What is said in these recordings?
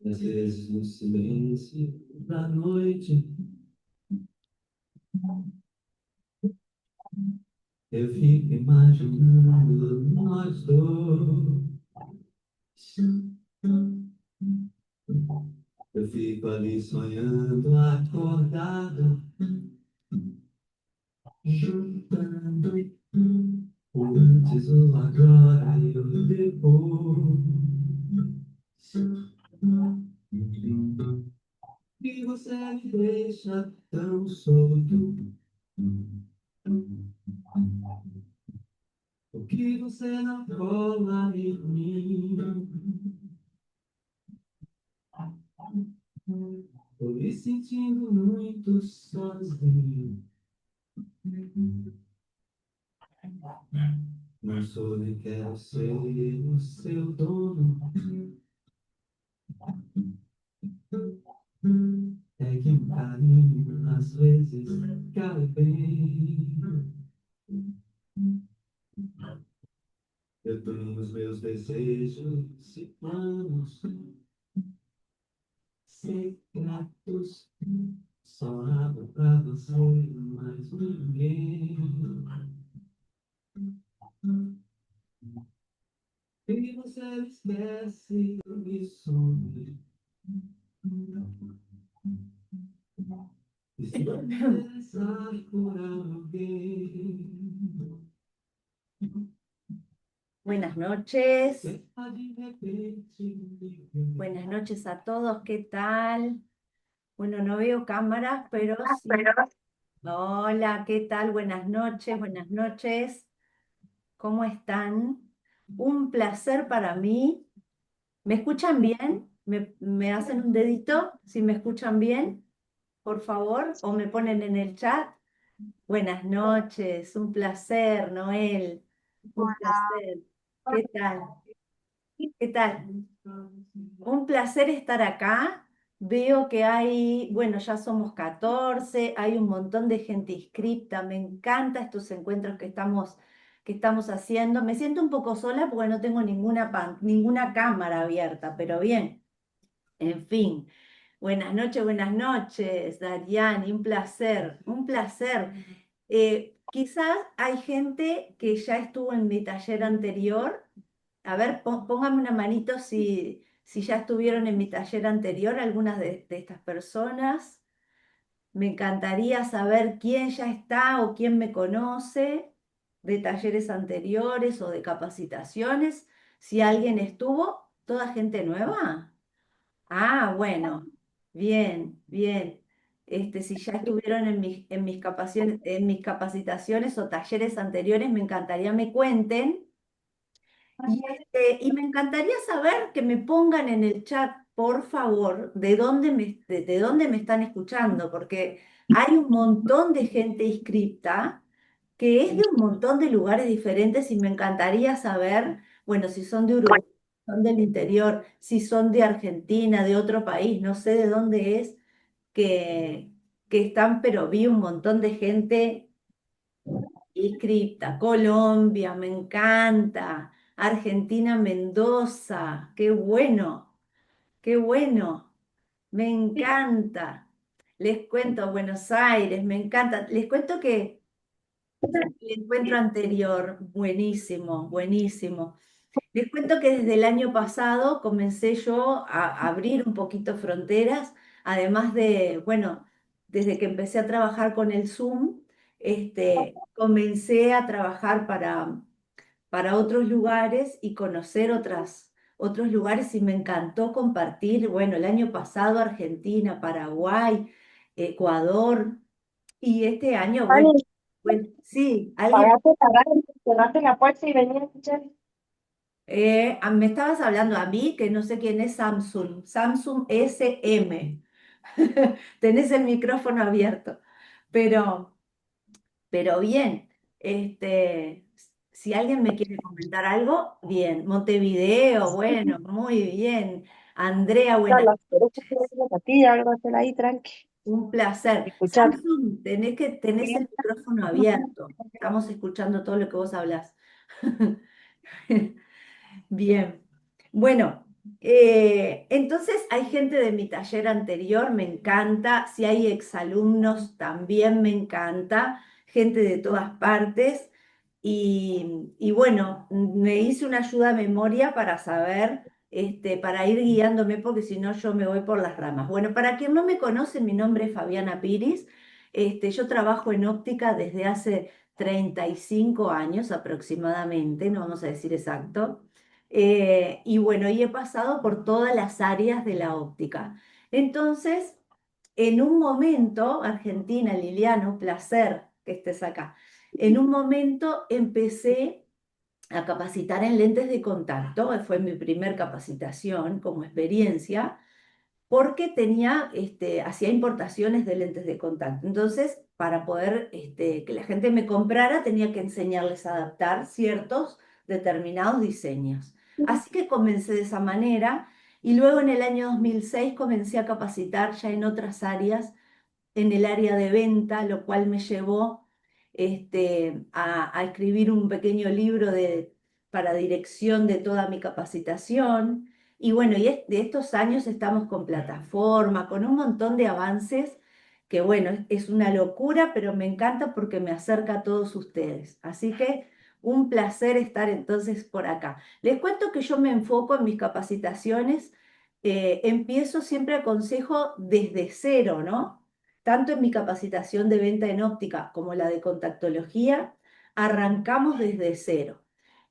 Às vezes no silêncio da noite eu fico imaginando nós dois. Eu fico ali sonhando, acordado, juntando o antes, o agora e o depois. E você me deixa tão solto. O que você não cola em mim? Tô me sentindo muito sozinho. Não sou nem quero ser o seu dono. É que um carinho às vezes cai bem. Eu tenho os meus desejos e planos secretos. Só abro pra você, mais ninguém. E você esquece e some. E se interessar por alguém, Buenas noches, pensa de repente. buenas noches a todos, ¿qué tal? Bueno, no veo cámaras, pero sí. Hola, ¿qué tal? Buenas noches, ¿cómo están? Un placer para mí. ¿Me escuchan bien? ¿Me hacen un dedito si me escuchan bien, por favor? ¿O me ponen en el chat? Buenas noches, un placer, Noel, un placer. ¿Qué tal? ¿Qué tal? Un placer estar acá. Veo que hay, bueno, ya somos 14, hay un montón de gente inscripta. Me encanta estos encuentros que estamos haciendo. Me siento un poco sola porque no tengo ninguna cámara abierta, pero bien, en fin. Buenas noches, Dariani, un placer, un placer. Quizás hay gente que ya estuvo en mi taller anterior. A ver, póngame una manito si ya estuvieron en mi taller anterior, algunas de estas personas. Me encantaría saber quién ya está o quién me conoce de talleres anteriores o de capacitaciones. Si alguien estuvo, ¿toda gente nueva? Ah, bueno, bien, bien. Si ya estuvieron en mis capacitaciones o talleres anteriores, me encantaría me cuenten. Y me encantaría saber que me pongan en el chat, por favor, de dónde me están escuchando, porque hay un montón de gente inscripta que es de un montón de lugares diferentes y me encantaría saber, bueno, si son de Uruguay, son del interior, si son de Argentina, de otro país, no sé de dónde es que están, pero vi un montón de gente inscripta. Colombia, me encanta. Argentina, Mendoza, qué bueno, qué bueno, me encanta. Les cuento Buenos Aires, me encanta. Les cuento que el encuentro anterior, buenísimo, buenísimo. Les cuento que desde el año pasado comencé yo a abrir un poquito fronteras, además de, bueno, desde que empecé a trabajar con el Zoom, comencé a trabajar para otros lugares y conocer otros lugares y me encantó compartir, bueno, el año pasado Argentina, Paraguay, Ecuador y este año, bueno, Ani, sí, alguien. pagaste pagar, cerraste la puerta y venía a escuchar. Me estabas hablando a mí, que no sé quién es Samsung, Samsung SM. Tenés el micrófono abierto. Pero, pero bien, si alguien me quiere comentar algo, bien. Montevideo, bueno, muy bien. Andrea, buenas Carla, ¿querés que te dé noches. una patilla, algo hacer ahí, tranqui? Un placer. Escuchar. Samsung, tenés el micrófono abierto. Estamos escuchando todo lo que vos hablás. Bien. Bueno. Entonces hay gente de mi taller anterior, me encanta, si hay exalumnos también me encanta, gente de todas partes y bueno, me hice una ayuda a memoria para saber, para ir guiándome porque si no yo me voy por las ramas. Bueno, para quien no me conoce, mi nombre es Fabiana Piris, yo trabajo en óptica desde hace 35 años aproximadamente, no vamos a decir exacto. Y bueno, y he pasado por todas las áreas de la óptica. Entonces, en un momento, Argentina, Liliano, placer que estés acá. En un momento empecé a capacitar en lentes de contacto, fue mi primer capacitación como experiencia, porque hacía importaciones de lentes de contacto. Entonces, para poder que la gente me comprara, tenía que enseñarles a adaptar ciertos determinados diseños. Así que comencé de esa manera y luego en el año 2006 comencé a capacitar ya en otras áreas en el área de venta, lo cual me llevó a escribir un pequeño libro para dirección de toda mi capacitación. Y bueno, de estos años estamos con plataforma, con un montón de avances que bueno, es una locura, pero me encanta porque me acerca a todos ustedes. Así que un placer estar entonces por acá. Les cuento que yo me enfoco en mis capacitaciones, empiezo siempre aconsejo desde cero, ¿no? Tanto en mi capacitación de venta en óptica como la de contactología, arrancamos desde cero.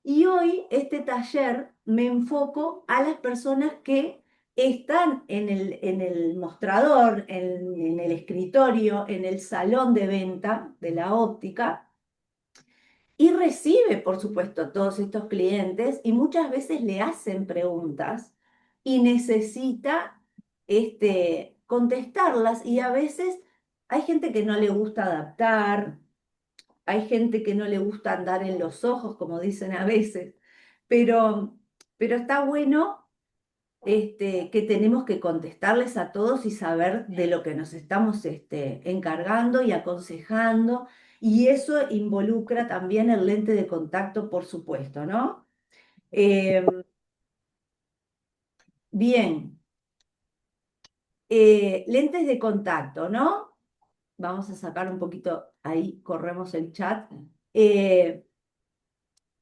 Y hoy este taller me enfoco a las personas que están en el mostrador, en el escritorio, en el salón de venta de la óptica y recibe, por supuesto, a todos estos clientes y muchas veces le hacen preguntas y necesita contestarlas y a veces hay gente que no le gusta adaptar, hay gente que no le gusta andar en los ojos, como dicen a veces, pero, pero está bueno que tenemos que contestarles a todos y saber de lo que nos estamos encargando y aconsejando, y eso involucra también el lente de contacto, por supuesto, ¿no? Eh, bien, lentes de contacto, ¿no? Vamos a sacar un poquito, ahí corremos el chat. Eh,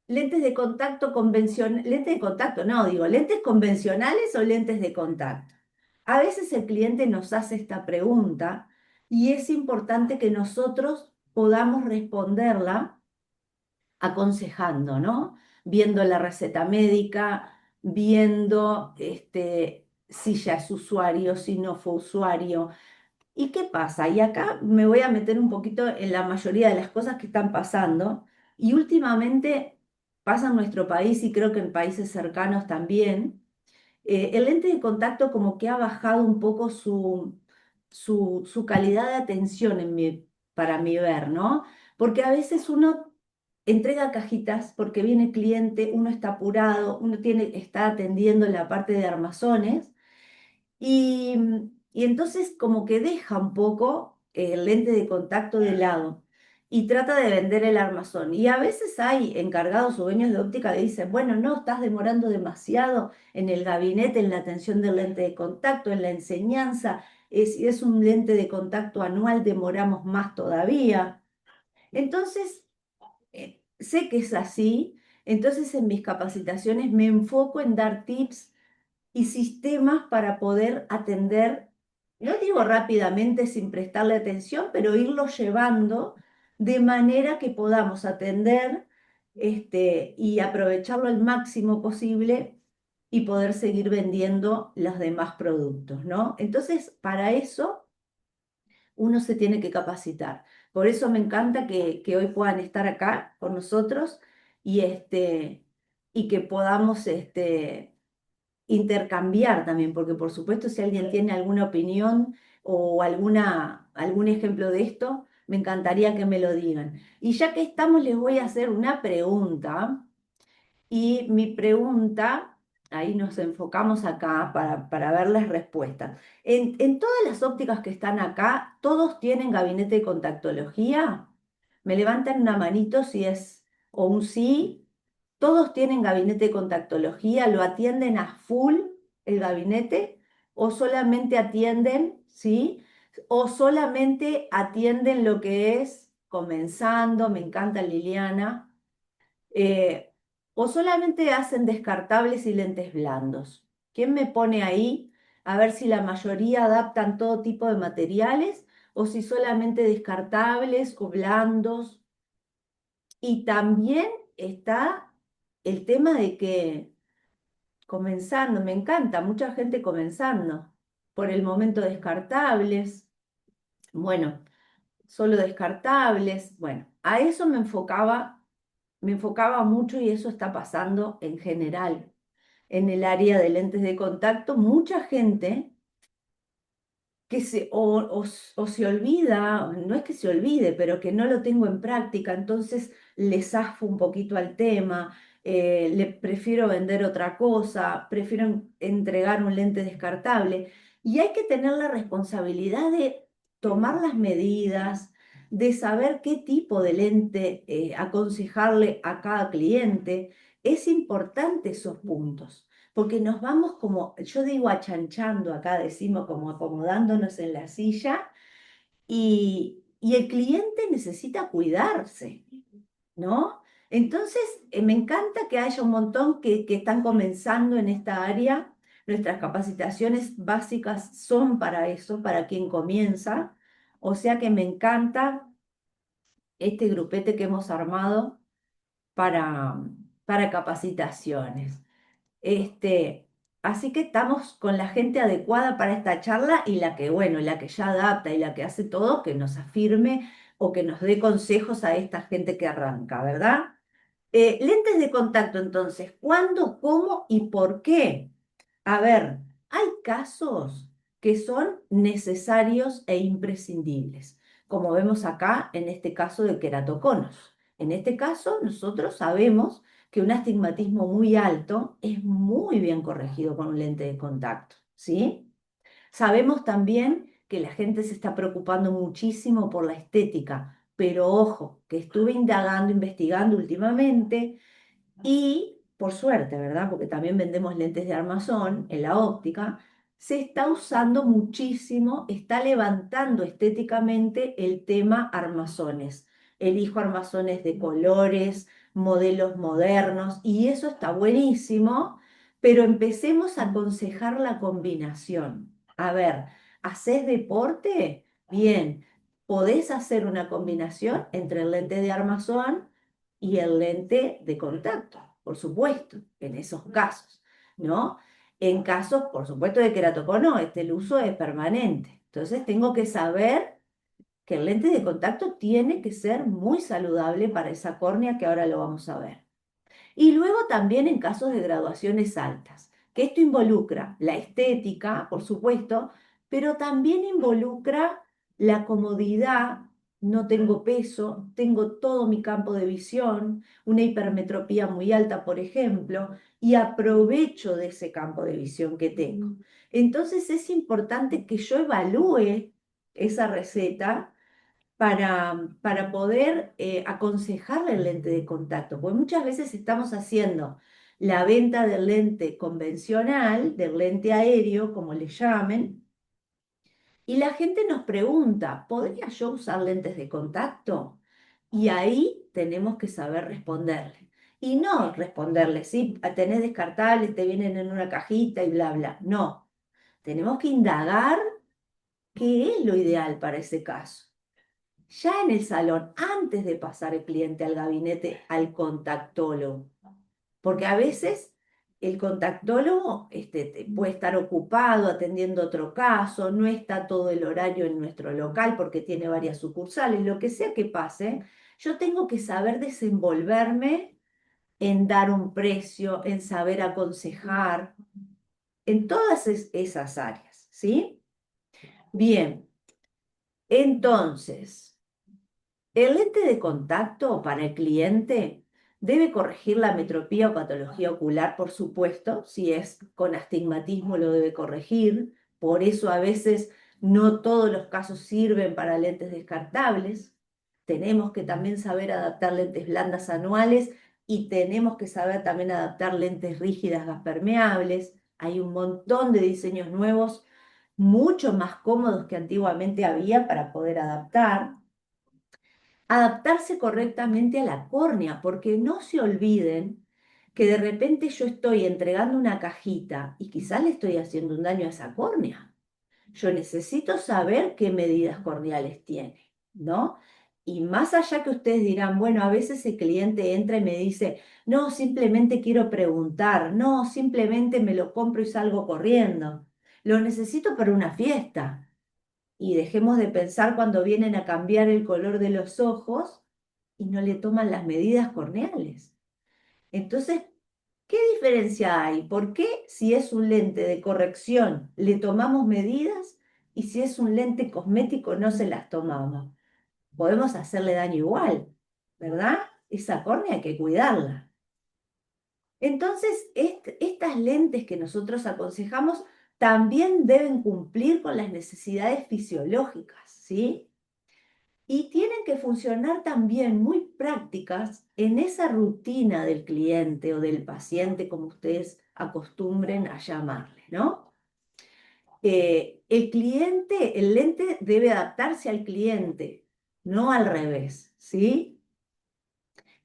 Lentes de contacto convencionales, lentes de contacto, no, digo, lentes convencionales o lentes de contacto. A veces el cliente nos hace esta pregunta y es importante que nosotros podamos responderla aconsejando, ¿no? Viendo la receta médica, viendo si ya es usuario, si no fue usuario. ¿Y qué pasa? Y acá me voy a meter un poquito en la mayoría de las cosas que están pasando y últimamente pasa en nuestro país y creo que en países cercanos también. El lente de contacto como que ha bajado un poco su calidad de atención para mi ver, ¿no? Porque a veces uno entrega cajitas porque viene cliente, uno está apurado, está atendiendo la parte de armazones y, y entonces como que deja un poco el lente de contacto de lado y trata de vender el armazón. Y a veces hay encargados o dueños de óptica que dicen, bueno, no, estás demorando demasiado en el gabinete, en la atención del lente de contacto, en la enseñanza. Si es un lente de contacto anual, demoramos más todavía. Entonces, sé que es así. Entonces, en mis capacitaciones me enfoco en dar tips y sistemas para poder atender, no digo rápidamente sin prestarle atención, pero irlo llevando de manera que podamos atender y aprovecharlo al máximo posible y poder seguir vendiendo los demás productos, ¿no? Entonces, para eso uno se tiene que capacitar. Por eso me encanta que hoy puedan estar acá con nosotros y, y que podamos intercambiar también, porque por supuesto si alguien tiene alguna opinión o algún ejemplo de esto, me encantaría que me lo digan. Y ya que estamos, les voy a hacer una pregunta. Y mi pregunta, ahí nos enfocamos acá para ver las respuestas. En todas las ópticas que están acá, ¿todos tienen gabinete de contactología? Me levantan una manito si es o un sí. Todos tienen gabinete de contactología, lo atienden a full. el gabinete o solamente atienden, ¿sí? O solamente atienden lo que es comenzando, me encanta Liliana, eh, o solamente hacen descartables y lentes blandos. ¿Quién me pone ahí? A ver si la mayoría adaptan todo tipo de materiales o si solamente descartables o blandos. Y también está el tema de que comenzando, me encanta, mucha gente comenzando por el momento descartables, bueno, solo descartables, bueno, a eso me enfocaba mucho y eso está pasando en general en el área de lentes de contacto, mucha gente que o se olvida, no es que se olvide, pero que no lo tengo en práctica, entonces le zafo un poquito al tema, le prefiero vender otra cosa, prefiero entregar un lente descartable. Y hay que tener la responsabilidad de tomar las medidas, de saber qué tipo de lente aconsejarle a cada cliente. Es importante esos puntos porque nos vamos como, yo digo achanchando acá, decimos como acomodándonos en la silla y el cliente necesita cuidarse, ¿no? Entonces, me encanta que haya un montón que están comenzando en esta área. Nuestras capacitaciones básicas son para eso, para quien comienza. O sea que me encanta este grupete que hemos armado para, para capacitaciones. Este, así que estamos con la gente adecuada para esta charla y la que, bueno, la que ya adapta y la que hace todo, que nos afirme o que nos dé consejos a esta gente que arranca, ¿verdad? Lentes de contacto, entonces, ¿cuándo, cómo y por qué? A ver, hay casos que son necesarios e imprescindibles, como vemos acá en este caso de queratoconos. En este caso, nosotros sabemos que un astigmatismo muy alto es muy bien corregido con un lente de contacto, ¿sí? Sabemos también que la gente se está preocupando muchísimo por la estética, pero ojo, que estuve indagando, investigando últimamente y, por suerte, ¿verdad? Porque también vendemos lentes de armazón en la óptica, se está usando muchísimo, está levantando estéticamente el tema armazones. Elijo armazones de colores, modelos modernos, y eso está buenísimo, pero empecemos a aconsejar la combinación. A ver, ¿hacés deporte? Bien, podés hacer una combinación entre el lente de armazón y el lente de contacto, por supuesto, en esos casos, ¿no? En casos, por supuesto, de queratocono, el uso es permanente. Entonces tengo que saber que el lente de contacto tiene que ser muy saludable para esa córnea que ahora lo vamos a ver. Y luego también en casos de graduaciones altas, que esto involucra la estética, por supuesto, pero también involucra la comodidad, no tengo peso, tengo todo mi campo de visión, una hipermetropía muy alta, por ejemplo, y aprovecho de ese campo de visión que tengo. Entonces es importante que yo evalúe esa receta para poder aconsejarle el lente de contacto, porque muchas veces estamos haciendo la venta del lente convencional, del lente aéreo, como le llamen, y la gente nos pregunta, ¿podría yo usar lentes de contacto? Y ahí tenemos que saber responderle. Y no responderle, sí, tenés descartables, te vienen en una cajita y bla, bla. No, tenemos que indagar qué es lo ideal para ese caso ya en el salón, antes de pasar el cliente al gabinete, al contactólogo. Porque a veces el contactólogo puede estar ocupado atendiendo otro caso, no está todo el horario en nuestro local porque tiene varias sucursales, lo que sea que pase, yo tengo que saber desenvolverme en dar un precio, en saber aconsejar, en todas esas áreas, ¿sí? Bien, entonces... El lente de contacto para el cliente debe corregir la metropía o patología ocular, por supuesto, si es con astigmatismo lo debe corregir, por eso a veces no todos los casos sirven para lentes descartables. Tenemos que también saber adaptar lentes blandas anuales y tenemos que saber también adaptar lentes rígidas gas permeables. Hay un montón de diseños nuevos, mucho más cómodos que antiguamente había para poder adaptarse correctamente a la córnea, porque no se olviden que de repente yo estoy entregando una cajita y quizás le estoy haciendo un daño a esa córnea. Yo necesito saber qué medidas corneales tiene, ¿no? Y más allá que ustedes dirán, bueno, a veces el cliente entra y me dice, no, simplemente quiero preguntar, no, simplemente me lo compro y salgo corriendo. Lo necesito para una fiesta. Y dejemos de pensar cuando vienen a cambiar el color de los ojos y no le toman las medidas corneales. Entonces, ¿qué diferencia hay? ¿Por qué si es un lente de corrección le tomamos medidas y si es un lente cosmético no se las tomamos? Podemos hacerle daño igual, ¿verdad? Esa córnea hay que cuidarla. Entonces, estas lentes que nosotros aconsejamos también deben cumplir con las necesidades fisiológicas, ¿sí? Y tienen que funcionar también muy prácticas en esa rutina del cliente o del paciente, como ustedes acostumbren a llamarle, ¿no? El lente debe adaptarse al cliente, no al revés, ¿sí?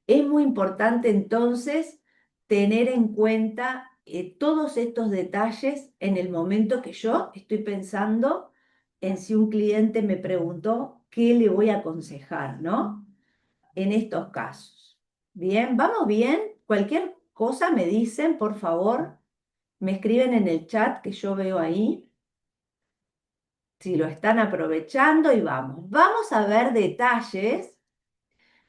Es muy importante entonces tener en cuenta todos estos detalles en el momento que yo estoy pensando en si un cliente me preguntó qué le voy a aconsejar, ¿no? En estos casos. Bien, ¿vamos bien? Cualquier cosa me dicen, por favor, me escriben en el chat que yo veo ahí, si lo están aprovechando y vamos. Vamos a ver detalles.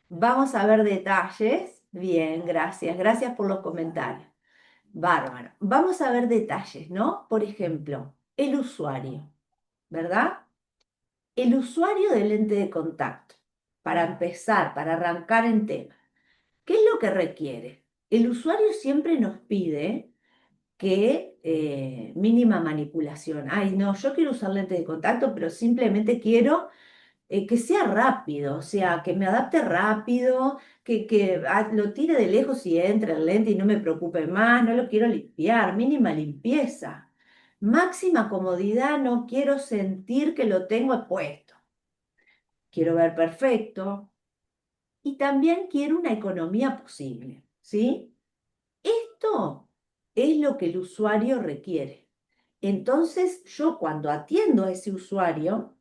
Vamos a ver detalles. Bien, gracias. Gracias por los comentarios. Bárbaro. Vamos a ver detalles, ¿no? Por ejemplo, el usuario, ¿verdad? El usuario del lente de contacto. Para empezar, para arrancar en tema. ¿Qué es lo que requiere? El usuario siempre nos pide que mínima manipulación. Ay, no, yo quiero usar lente de contacto, pero simplemente quiero que sea rápido, o sea, que me adapte rápido, que lo tire de lejos y entre el lente y no me preocupe más, no lo quiero limpiar, mínima limpieza, máxima comodidad, no quiero sentir que lo tengo puesto, quiero ver perfecto y también quiero una economía posible, ¿sí? Esto es lo que el usuario requiere. Entonces, yo cuando atiendo a ese usuario,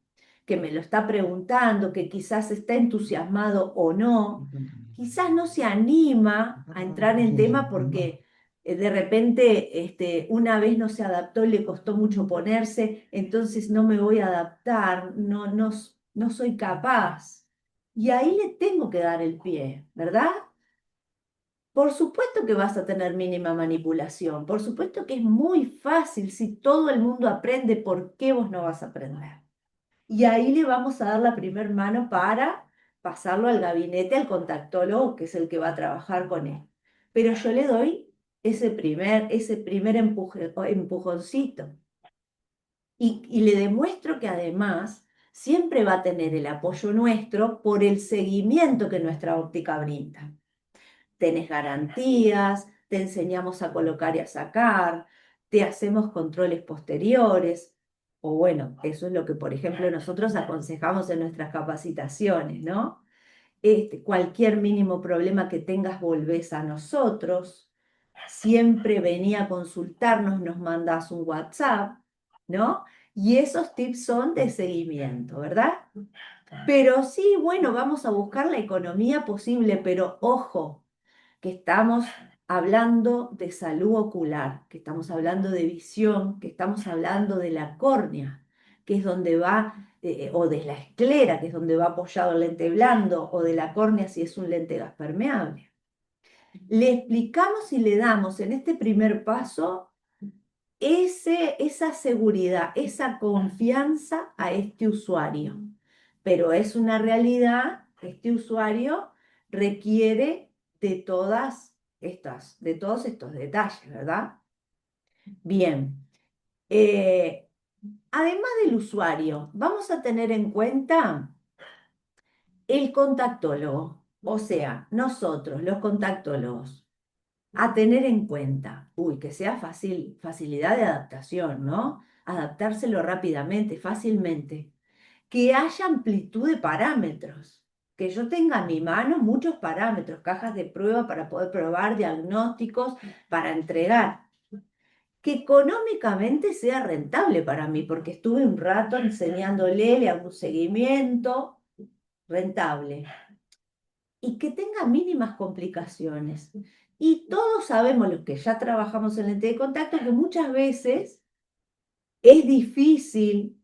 que me lo está preguntando, que quizás está entusiasmado o no, quizás no se anima a entrar en tema porque de repente una vez no se adaptó y le costó mucho ponerse, entonces no me voy a adaptar, no soy capaz. Y ahí le tengo que dar el pie, ¿verdad? Por supuesto que vas a tener mínima manipulación, por supuesto que es muy fácil, si todo el mundo aprende, ¿por qué vos no vas a aprender? Y ahí le vamos a dar la primer mano para pasarlo al gabinete, al contactólogo, que es el que va a trabajar con él. Pero yo le doy ese primer empujoncito y le demuestro que además siempre va a tener el apoyo nuestro por el seguimiento que nuestra óptica brinda. Tenés garantías, te enseñamos a colocar y a sacar, te hacemos controles posteriores, o bueno, eso es lo que, por ejemplo, nosotros aconsejamos en nuestras capacitaciones, ¿no? Cualquier mínimo problema que tengas, volvés a nosotros, siempre venía a consultarnos, nos mandás un WhatsApp, ¿no? Y esos tips son de seguimiento, ¿verdad? Pero sí, bueno, vamos a buscar la economía posible, pero ojo, que estamos hablando de salud ocular, que estamos hablando de visión, que estamos hablando de la córnea, que es donde va, o de la esclera, que es donde va apoyado el lente blando, o de la córnea si es un lente gas permeable. Le explicamos y le damos en este primer paso esa seguridad, esa confianza a este usuario. Pero es una realidad, este usuario requiere de todos estos detalles, ¿verdad? Bien. Además del usuario, vamos a tener en cuenta el contactólogo, o sea, nosotros, los contactólogos. a tener en cuenta. Uy, que sea fácil, facilidad de adaptación, ¿no? Adaptárselo rápidamente, fácilmente. Que haya amplitud de parámetros. Que yo tenga en mi mano muchos parámetros, cajas de prueba para poder probar, diagnósticos, para entregar. Que económicamente sea rentable para mí, porque estuve un rato enseñándole, le hago un seguimiento rentable. Y que tenga mínimas complicaciones. Y todos sabemos, los que ya trabajamos en lente de contacto, que muchas veces es difícil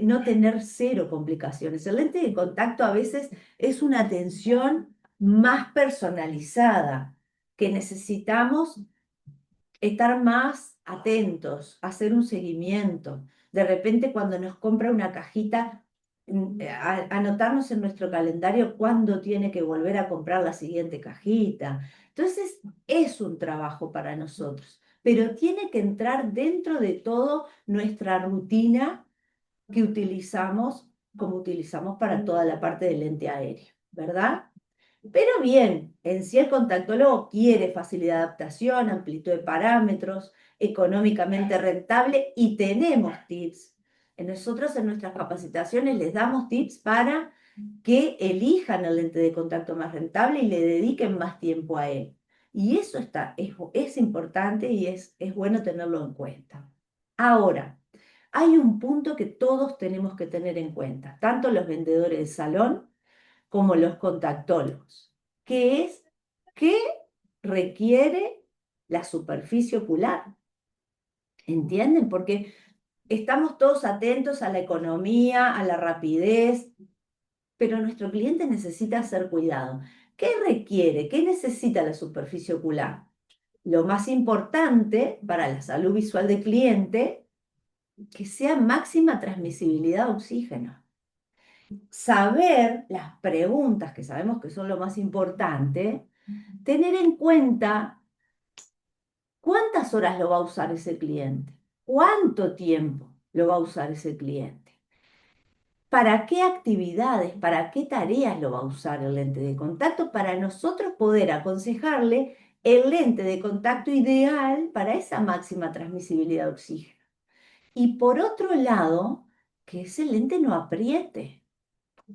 no tener cero complicaciones. El lente de contacto a veces es una atención más personalizada, que necesitamos estar más atentos, hacer un seguimiento. De repente, cuando nos compra una cajita, anotarnos en nuestro calendario cuándo tiene que volver a comprar la siguiente cajita. Entonces, es un trabajo para nosotros, pero tiene que entrar dentro de todo nuestra rutina que utilizamos, como utilizamos para toda la parte del lente aéreo, ¿verdad? Pero bien, en sí el contactólogo quiere facilidad de adaptación, amplitud de parámetros, económicamente rentable y tenemos tips. Nosotros en nuestras capacitaciones les damos tips para que elijan el lente de contacto más rentable y le dediquen más tiempo a él. Y eso es importante y es bueno tenerlo en cuenta. Ahora, hay un punto que todos tenemos que tener en cuenta, tanto los vendedores de salón como los contactólogos, que es qué requiere la superficie ocular. ¿Entienden? Porque estamos todos atentos a la economía, a la rapidez, pero nuestro cliente necesita ser cuidado. ¿Qué requiere? ¿Qué necesita la superficie ocular? Lo más importante para la salud visual del cliente, que sea máxima transmisibilidad de oxígeno. Saber las preguntas, que sabemos que son lo más importante, tener en cuenta cuántas horas lo va a usar ese cliente, cuánto tiempo lo va a usar ese cliente, para qué actividades, para qué tareas lo va a usar el lente de contacto, para nosotros poder aconsejarle el lente de contacto ideal para esa máxima transmisibilidad de oxígeno. Y por otro lado, que ese lente no apriete,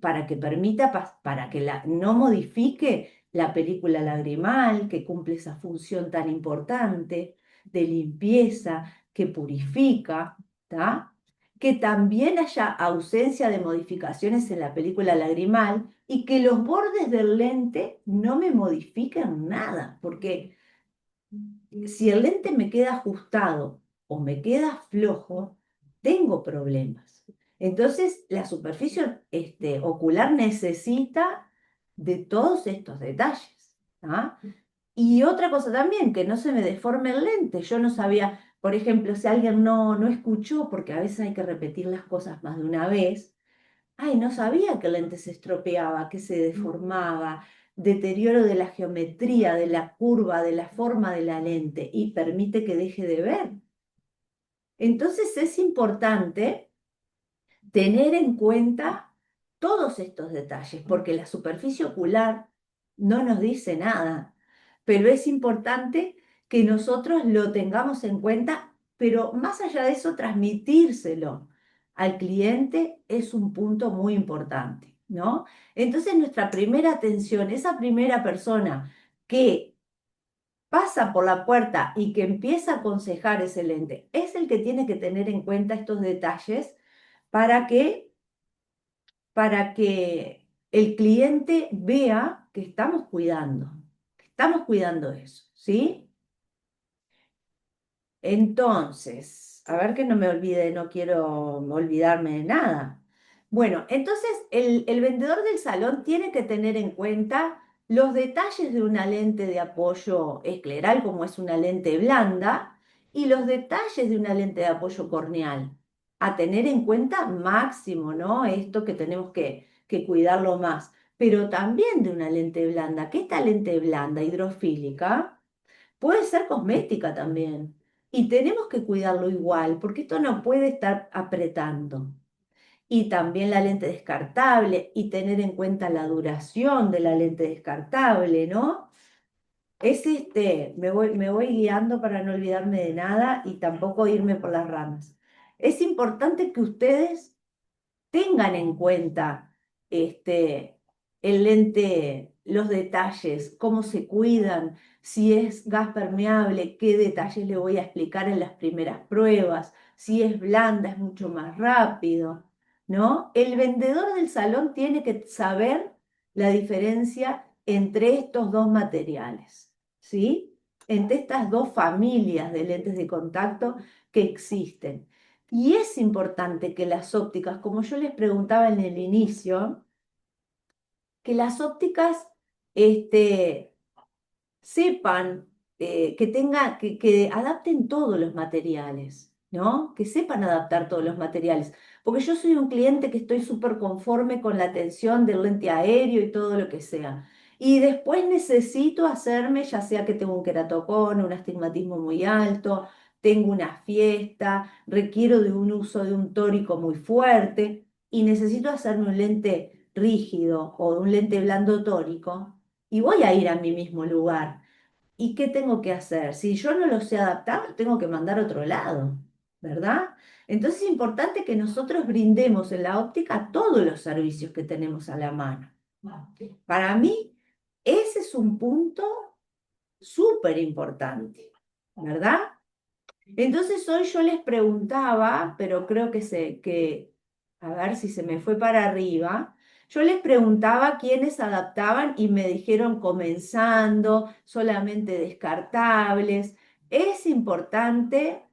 para que permita, para que no modifique la película lagrimal, que cumple esa función tan importante de limpieza, que purifica, ¿tá? Que también haya ausencia de modificaciones en la película lagrimal y que los bordes del lente no me modifiquen nada, porque si el lente me queda ajustado o me queda flojo, tengo problemas. Entonces, la superficie ocular necesita de todos estos detalles. ¿Ah? Y otra cosa también, que no se me deforme el lente. Yo no sabía, por ejemplo, si alguien no escuchó, porque a veces hay que repetir las cosas más de una vez. Ay, no sabía que el lente se estropeaba, que se deformaba, deterioro de la geometría, de la curva, de la forma de la lente y permite que deje de ver. Entonces es importante tener en cuenta todos estos detalles, porque la superficie ocular no nos dice nada, pero es importante que nosotros lo tengamos en cuenta, pero más allá de eso, transmitírselo al cliente es un punto muy importante, ¿no? Entonces nuestra primera atención, esa primera persona que pasa por la puerta y que empieza a aconsejar ese lente, es el que tiene que tener en cuenta estos detalles para que el cliente vea que estamos cuidando eso, ¿sí? Entonces, a ver que no me olvide, no quiero olvidarme de nada. Bueno, entonces el vendedor del salón tiene que tener en cuenta los detalles de una lente de apoyo escleral, como es una lente blanda, y los detalles de una lente de apoyo corneal. A tener en cuenta máximo, ¿no? Esto que tenemos que cuidarlo más. Pero también de una lente blanda, que esta lente blanda hidrofílica puede ser cosmética también. Y tenemos que cuidarlo igual, porque esto no puede estar apretando. Y también la lente descartable y tener en cuenta la duración de la lente descartable, ¿no? me voy guiando para no olvidarme de nada y tampoco irme por las ramas. Es importante que ustedes tengan en cuenta el lente, los detalles, cómo se cuidan, si es gas permeable, qué detalles le voy a explicar en las primeras pruebas, si es blanda es mucho más rápido, ¿no? El vendedor del salón tiene que saber la diferencia entre estos dos materiales, ¿sí? Entre estas dos familias de lentes de contacto que existen. Y es importante que las ópticas, como yo les preguntaba en el inicio, que las ópticas sepan, que adapten todos los materiales, ¿no? Que sepan adaptar todos los materiales. Porque yo soy un cliente que estoy súper conforme con la atención del lente aéreo y todo lo que sea. Y después necesito hacerme, ya sea que tengo un queratocono, un astigmatismo muy alto, tengo una fiesta, requiero de un uso de un tórico muy fuerte y necesito hacerme un lente rígido o un lente blando tórico y voy a ir a mi mismo lugar. ¿Y qué tengo que hacer? Si yo no lo sé adaptar, lo tengo que mandar a otro lado, ¿verdad? Entonces es importante que nosotros brindemos en la óptica todos los servicios que tenemos a la mano. Para mí, ese es un punto súper importante, ¿verdad? Entonces hoy yo les preguntaba, pero creo a ver si se me fue para arriba, yo les preguntaba quiénes adaptaban y me dijeron comenzando, solamente descartables. Es importante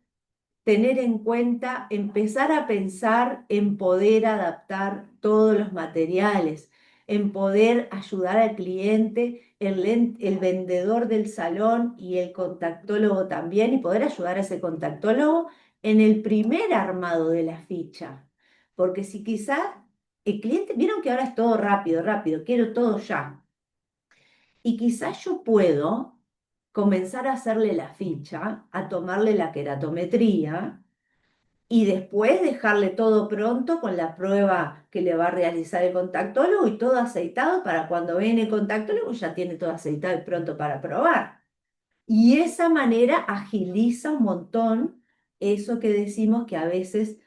tener en cuenta, empezar a pensar en poder adaptar todos los materiales, en poder ayudar al cliente, el vendedor del salón y el contactólogo también, y poder ayudar a ese contactólogo en el primer armado de la ficha. Porque si quizás el cliente, vieron que ahora es todo rápido, rápido, quiero todo ya. Y quizás yo puedo comenzar a hacerle la ficha, a tomarle la queratometría, y después dejarle todo pronto con la prueba que le va a realizar el contactólogo y todo aceitado para cuando viene el contactólogo ya tiene todo aceitado y pronto para probar. Y esa manera agiliza un montón eso que decimos que a veces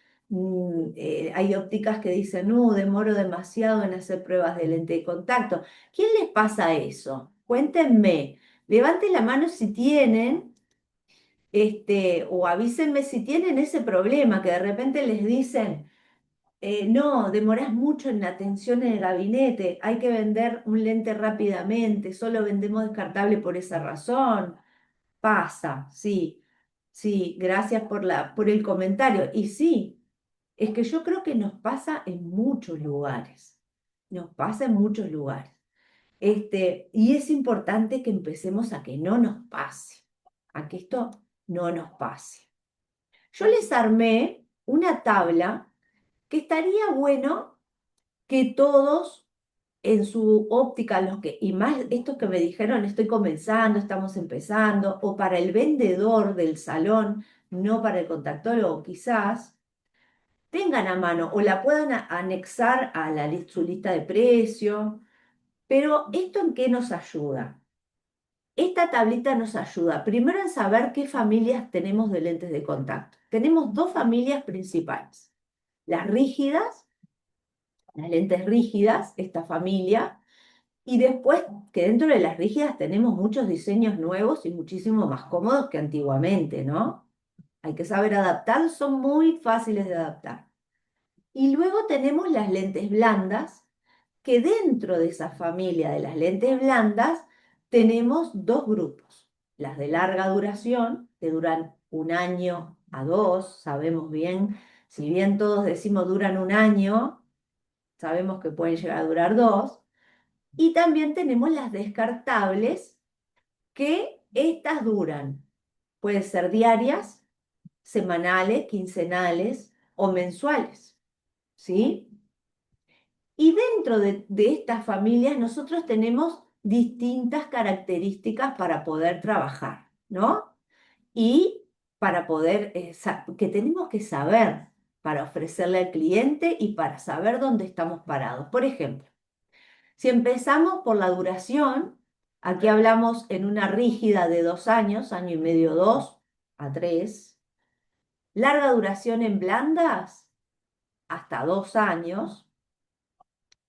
hay ópticas que dicen, no, demoro demasiado en hacer pruebas de lente de contacto. ¿Quién les pasa eso? Cuéntenme. Levanten la mano si tienen o avísenme si tienen ese problema, que de repente les dicen, no, demorás mucho en la atención en el gabinete, hay que vender un lente rápidamente, solo vendemos descartable por esa razón. Pasa, sí, sí, gracias por el comentario. Y sí, es que yo creo que nos pasa en muchos lugares, nos pasa en muchos lugares. Y es importante que empecemos a que no nos pase, a que esto no nos pase. Yo les armé una tabla que estaría bueno que todos en su óptica, y más estos que me dijeron, estoy comenzando, estamos empezando, o para el vendedor del salón, no para el contactólogo quizás, tengan a mano o la puedan anexar a su lista de precio. Pero ¿esto en qué nos ayuda? Esta tablita nos ayuda primero en saber qué familias tenemos de lentes de contacto. Tenemos dos familias principales. Las rígidas, las lentes rígidas, esta familia, y después que dentro de las rígidas tenemos muchos diseños nuevos y muchísimo más cómodos que antiguamente, ¿no? Hay que saber adaptar, son muy fáciles de adaptar. Y luego tenemos las lentes blandas, que dentro de esa familia de las lentes blandas tenemos dos grupos. Las de larga duración, que duran 1 año a 2, sabemos bien, si bien todos decimos duran 1 año, sabemos que pueden llegar a durar 2. Y también tenemos las descartables, que estas duran, pueden ser diarias, semanales, quincenales o mensuales, ¿sí? Y dentro de estas familias nosotros tenemos distintas características para poder trabajar, ¿no? Y para poder, que tenemos que saber para ofrecerle al cliente y para saber dónde estamos parados. Por ejemplo, si empezamos por la duración, Aquí hablamos en una rígida de 2 años, año y medio, 2 a 3. Larga duración en blandas, hasta 2 años.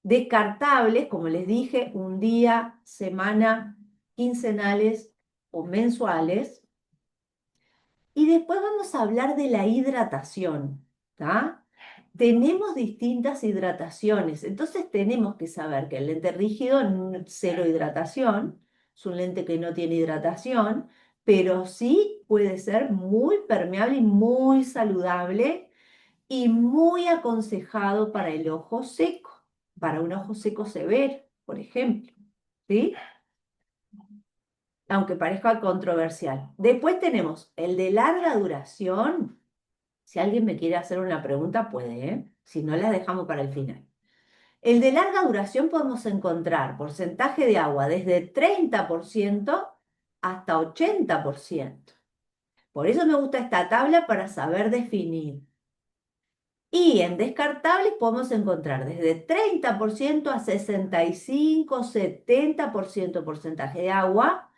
Descartables, como les dije, un día, semana, quincenales o mensuales. Y después vamos a hablar de la hidratación, ¿tá? Tenemos distintas hidrataciones, entonces tenemos que saber que el lente rígido, cero hidratación, es un lente que no tiene hidratación, pero sí puede ser muy permeable y muy saludable y muy aconsejado para el ojo seco, para un ojo seco severo, por ejemplo, ¿sí? Aunque parezca controversial. Después tenemos el de larga duración. Si alguien me quiere hacer una pregunta, puede, ¿eh? Si no, la dejamos para el final. El de larga duración podemos encontrar porcentaje de agua desde 30% hasta 80%. Por eso me gusta esta tabla para saber definir. Y en descartables podemos encontrar desde 30% a 65, 70% porcentaje de agua.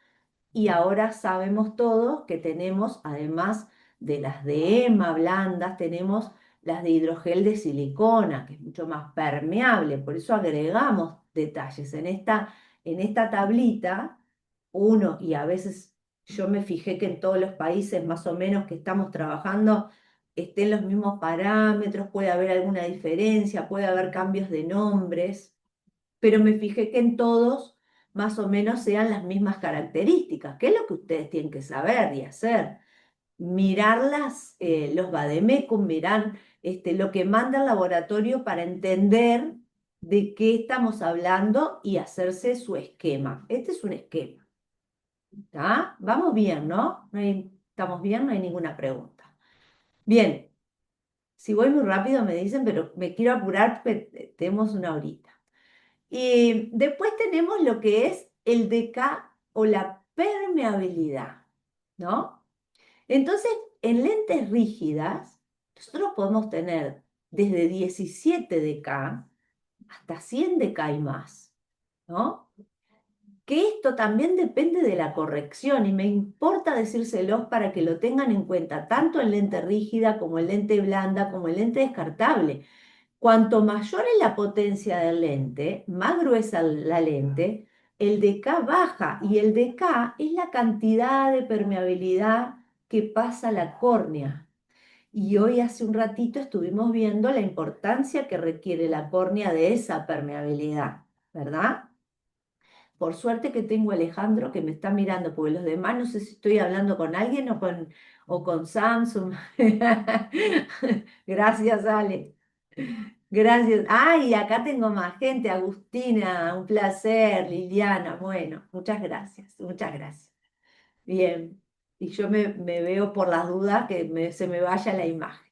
Y ahora sabemos todos que tenemos, además de las de EMA blandas, tenemos las de hidrogel de silicona, que es mucho más permeable. Por eso agregamos detalles. En esta tablita, y a veces yo me fijé que en todos los países más o menos que estamos trabajando estén los mismos parámetros, puede haber alguna diferencia, puede haber cambios de nombres, pero me fijé que en todos más o menos sean las mismas características, que es lo que ustedes tienen que saber y hacer. Mirarlas, los vademecum, mirar lo que manda el laboratorio para entender de qué estamos hablando y hacerse su esquema. Este es un esquema. ¿Está? Vamos bien, ¿no? ¿Estamos bien? No hay ninguna pregunta. Bien, si voy muy rápido me dicen, pero me quiero apurar porque tenemos una horita. Y después tenemos lo que es el DK o la permeabilidad, ¿no? Entonces, en lentes rígidas, nosotros podemos tener desde 17 DK hasta 100 DK y más, ¿no? Que esto también depende de la corrección y me importa decírselos para que lo tengan en cuenta, tanto en lente rígida como en lente blanda, como en lente descartable. Cuanto mayor es la potencia del lente, más gruesa la lente, el DK baja y el DK es la cantidad de permeabilidad que pasa la córnea. Y hoy hace un ratito estuvimos viendo la importancia que requiere la córnea de esa permeabilidad, ¿verdad? Por suerte que tengo a Alejandro que me está mirando, porque los demás no sé si estoy hablando con alguien o con Samsung. Gracias, Ale. Gracias. Ay, acá tengo más gente. Agustina, un placer. Liliana, bueno, muchas gracias, muchas gracias. Bien, y yo me veo por las dudas que se me vaya la imagen.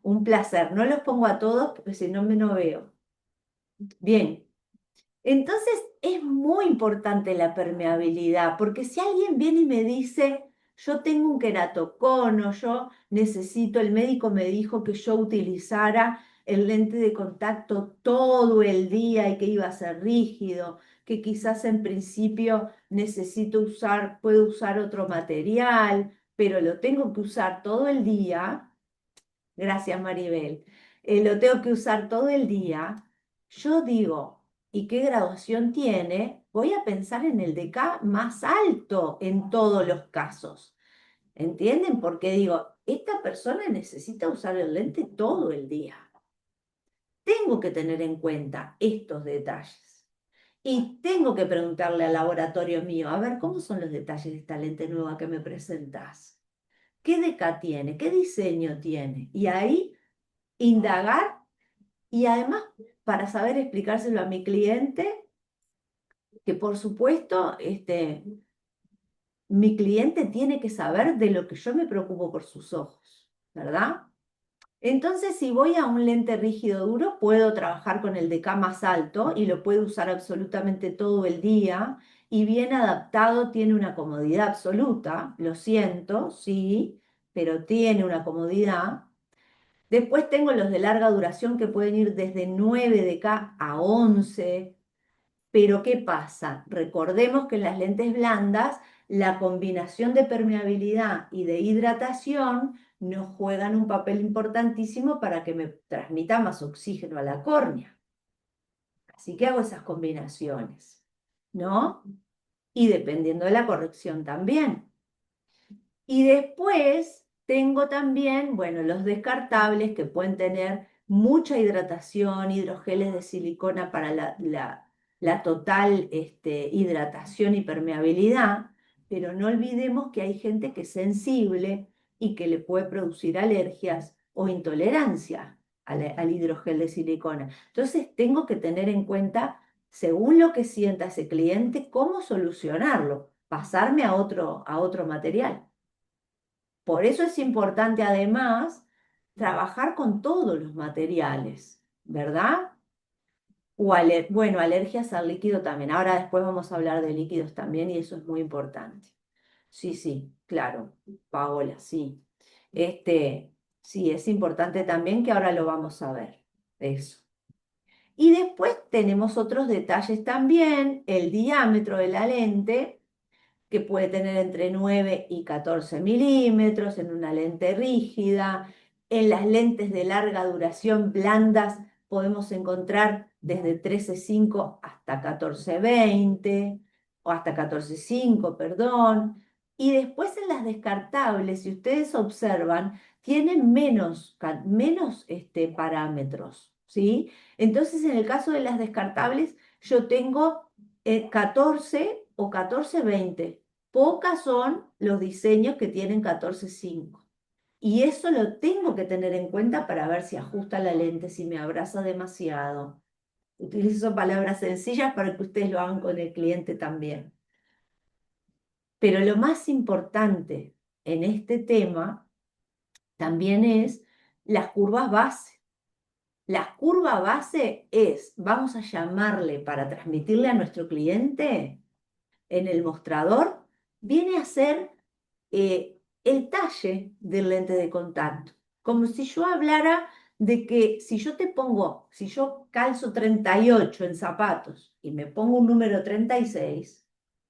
Un placer. No los pongo a todos porque si no me no veo. Bien, entonces es muy importante la permeabilidad, porque si alguien viene y me dice, yo tengo un queratocono, yo necesito, el médico me dijo que yo utilizara el lente de contacto todo el día y que iba a ser rígido, que quizás en principio puedo usar otro material, pero lo tengo que usar todo el día. Gracias, Maribel. Lo tengo que usar todo el día. Yo digo, ¿y qué graduación tiene? Voy a pensar en el DK más alto en todos los casos. ¿Entienden? Porque digo, esta persona necesita usar el lente todo el día. Tengo que tener en cuenta estos detalles. Y tengo que preguntarle al laboratorio mío, a ver, ¿cómo son los detalles de esta lente nueva que me presentás? ¿Qué DK tiene? ¿Qué diseño tiene? Y ahí indagar y además para saber explicárselo a mi cliente, que por supuesto mi cliente tiene que saber de lo que yo me preocupo por sus ojos, ¿verdad? Entonces, si voy a un lente rígido duro, puedo trabajar con el DK más alto y lo puedo usar absolutamente todo el día y bien adaptado, tiene una comodidad absoluta, lo siento, sí, pero tiene una comodidad. Después tengo los de larga duración que pueden ir desde 9 DK a 11. Pero ¿qué pasa? Recordemos que en las lentes blandas la combinación de permeabilidad y de hidratación nos juegan un papel importantísimo para que me transmita más oxígeno a la córnea. Así que hago esas combinaciones, ¿no? Y dependiendo de la corrección también. Y después tengo también, bueno, los descartables que pueden tener mucha hidratación, hidrogeles de silicona para la total hidratación y permeabilidad, pero no olvidemos que hay gente que es sensible y que le puede producir alergias o intolerancia al hidrogel de silicona. Entonces tengo que tener en cuenta, según lo que sienta ese cliente, cómo solucionarlo, pasarme a otro material. Por eso es importante además trabajar con todos los materiales, ¿verdad? Bueno, alergias al líquido también. Ahora después vamos a hablar de líquidos también y eso es muy importante. Sí, sí, claro, Paola, sí. Sí, es importante también que ahora lo vamos a ver. Eso. Y después tenemos otros detalles también, el diámetro de la lente, que puede tener entre 9 y 14 milímetros en una lente rígida. En las lentes de larga duración blandas podemos encontrar desde 13,5 hasta 14,20 o hasta 14,5, perdón. Y después en las descartables, si ustedes observan, tienen menos parámetros, ¿sí? Entonces, en el caso de las descartables, yo tengo 14 o 14,20. Pocas son los diseños que tienen 14,5. Y eso lo tengo que tener en cuenta para ver si ajusta la lente, si me abraza demasiado. Utilizo palabras sencillas para que ustedes lo hagan con el cliente también. Pero lo más importante en este tema también es las curvas base. La curva base es, vamos a llamarle para transmitirle a nuestro cliente en el mostrador, viene a ser el talle del lente de contacto. Como si yo hablara de que si yo si yo calzo 38 en zapatos y me pongo un número 36,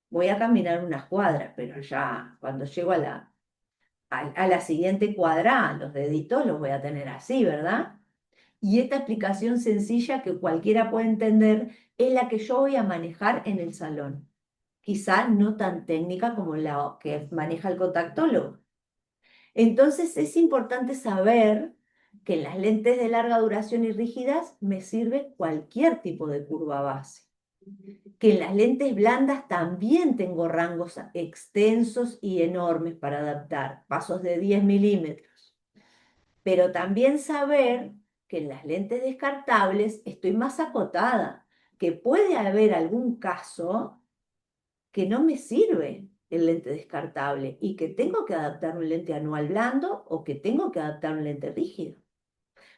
voy a caminar unas cuadras, pero ya cuando llego a la siguiente cuadra, los deditos los voy a tener así, ¿verdad? Y esta explicación sencilla que cualquiera puede entender es la que yo voy a manejar en el salón. Quizá no tan técnica como la que maneja el contactólogo. Entonces es importante saber que en las lentes de larga duración y rígidas me sirve cualquier tipo de curva base. Que en las lentes blandas también tengo rangos extensos y enormes para adaptar, pasos de 10 milímetros. Pero también saber que en las lentes descartables estoy más acotada, que puede haber algún caso que no me sirve el lente descartable y que tengo que adaptar un lente anual blando o que tengo que adaptar un lente rígido,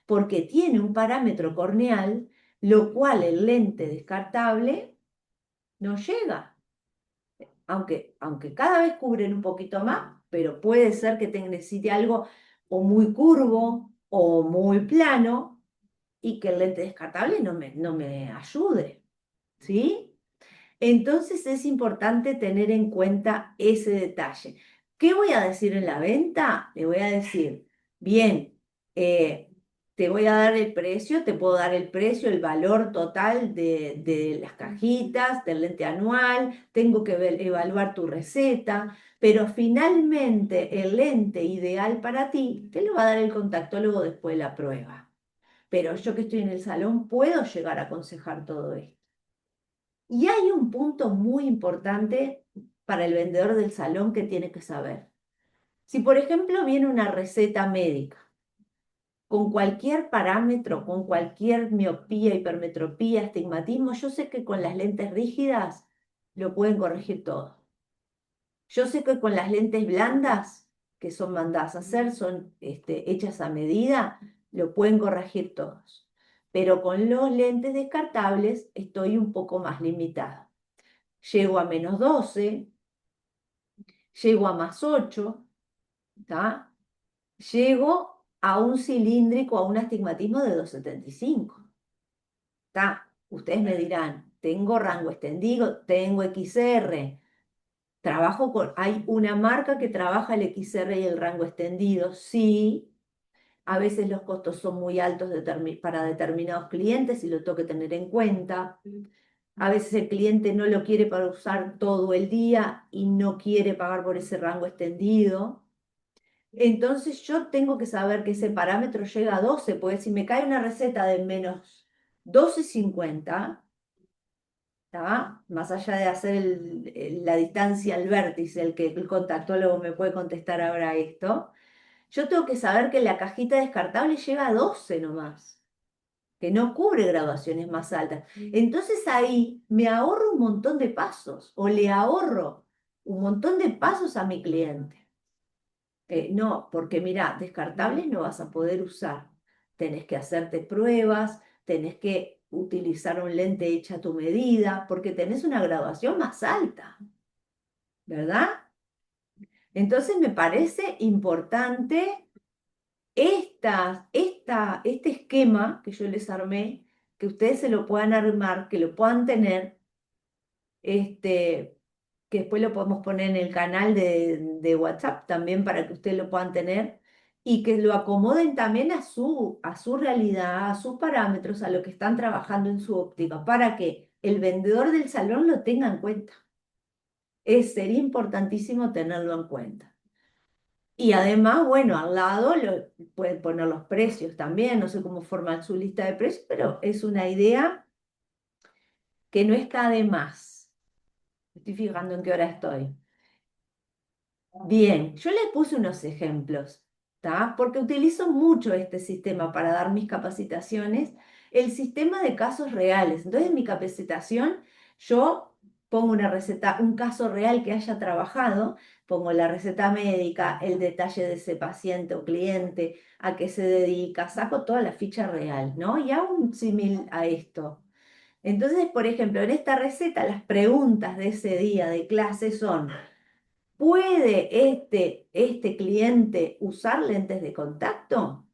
porque tiene un parámetro corneal, lo cual el lente descartable no llega, aunque cada vez cubren un poquito más, pero puede ser que necesite algo o muy curvo o muy plano y que el lente descartable no me ayude, ¿sí? Entonces es importante tener en cuenta ese detalle. ¿Qué voy a decir en la venta? Le voy a decir, bien, te voy a dar el precio, te puedo dar el precio, el valor total de las cajitas, del lente anual, tengo que evaluar tu receta, pero finalmente el lente ideal para ti te lo va a dar el contactólogo después de la prueba. Pero yo que estoy en el salón puedo llegar a aconsejar todo esto. Y hay un punto muy importante para el vendedor del salón que tiene que saber. Si, por ejemplo, viene una receta médica con cualquier parámetro, con cualquier miopía, hipermetropía, astigmatismo, yo sé que con las lentes rígidas lo pueden corregir todo. Yo sé que con las lentes blandas, que son mandadas a hacer, son hechas a medida, lo pueden corregir todos. Pero con los lentes descartables estoy un poco más limitada. Llego a -12, llego a +8, ¿tá? Llego a un cilíndrico, a un astigmatismo de 2,75. ¿Tá? Ustedes me dirán, tengo rango extendido, tengo XR. Hay una marca que trabaja el XR y el rango extendido, sí. A veces los costos son muy altos para determinados clientes y lo tengo que tener en cuenta. A veces el cliente no lo quiere para usar todo el día y no quiere pagar por ese rango extendido. Entonces yo tengo que saber que ese parámetro llega a 12, porque si me cae una receta de menos 12,50, ¿tá? Más allá de hacer la distancia al vértice, el que el contactólogo me puede contestar ahora esto, yo tengo que saber que la cajita descartable llega a 12 nomás, que no cubre graduaciones más altas. Entonces ahí me ahorro un montón de pasos, o le ahorro un montón de pasos a mi cliente. No, porque mira, descartables no vas a poder usar. Tenés que hacerte pruebas, tenés que utilizar un lente hecha a tu medida, porque tenés una graduación más alta, ¿verdad? Entonces me parece importante este esquema que yo les armé, que ustedes se lo puedan armar, que lo puedan tener, que después lo podemos poner en el canal de WhatsApp también para que ustedes lo puedan tener y que lo acomoden también a su realidad, a sus parámetros, a lo que están trabajando en su óptica, para que el vendedor del salón lo tenga en cuenta. Sería importantísimo tenerlo en cuenta. Y además, bueno, al lado pueden poner los precios también, no sé cómo forman su lista de precios, pero es una idea que no está de más. Me estoy fijando en qué hora estoy. Bien, yo les puse unos ejemplos, ¿tá? Porque utilizo mucho este sistema para dar mis capacitaciones, el sistema de casos reales. Entonces, en mi capacitación, yo pongo una receta, un caso real que haya trabajado, pongo la receta médica, el detalle de ese paciente o cliente, a qué se dedica, saco toda la ficha real, ¿no? Y hago un símil a esto. Entonces, por ejemplo, en esta receta, las preguntas de ese día de clase son: ¿puede este cliente usar lentes de contacto?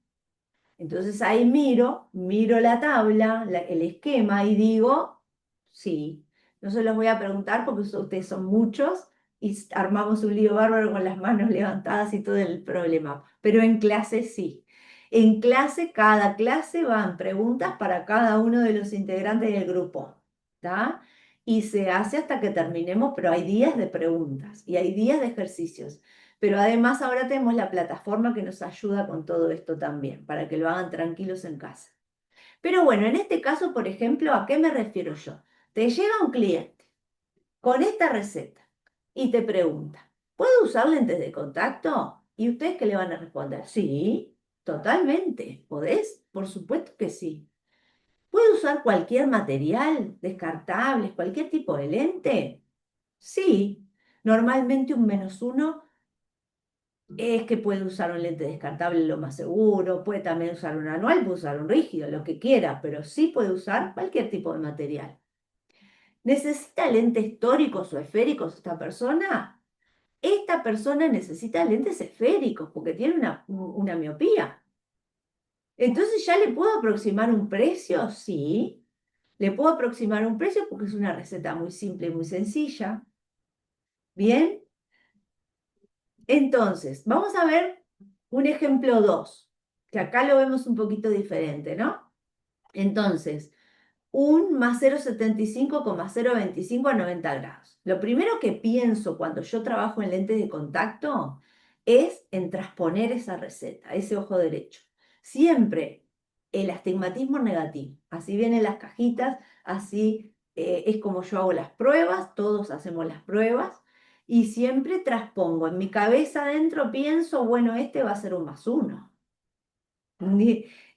Entonces ahí miro la tabla, el esquema y digo, sí. No se los voy a preguntar porque ustedes son muchos y armamos un lío bárbaro con las manos levantadas y todo el problema. Pero en clase sí. En clase, cada clase van preguntas para cada uno de los integrantes del grupo. ¿Está? Y se hace hasta que terminemos, pero hay días de preguntas y hay días de ejercicios. Pero además ahora tenemos la plataforma que nos ayuda con todo esto también, para que lo hagan tranquilos en casa. Pero bueno, en este caso, por ejemplo, ¿a qué me refiero yo? Te llega un cliente con esta receta y te pregunta, ¿puedo usar lentes de contacto? ¿Y ustedes qué le van a responder? Sí, totalmente. ¿Podés? Por supuesto que sí. ¿Puedo usar cualquier material, descartables, cualquier tipo de lente? Sí. Normalmente un -1 es que puede usar un lente descartable lo más seguro, puede también usar un anual, puede usar un rígido, lo que quiera, pero sí puede usar cualquier tipo de material. ¿Necesita lentes tóricos o esféricos esta persona? Esta persona necesita lentes esféricos porque tiene una miopía. Entonces, ¿ya le puedo aproximar un precio? Sí. Le puedo aproximar un precio porque es una receta muy simple y muy sencilla. Bien. Entonces, vamos a ver un ejemplo 2, que acá lo vemos un poquito diferente, ¿no? Entonces, un más 0,75 con más 0,25 a 90 grados. Lo primero que pienso cuando yo trabajo en lentes de contacto es en transponer esa receta, ese ojo derecho. Siempre el astigmatismo negativo. Así vienen las cajitas, así es como yo hago las pruebas, todos hacemos las pruebas. Y siempre transpongo, en mi cabeza adentro pienso, bueno, este va a ser un +1.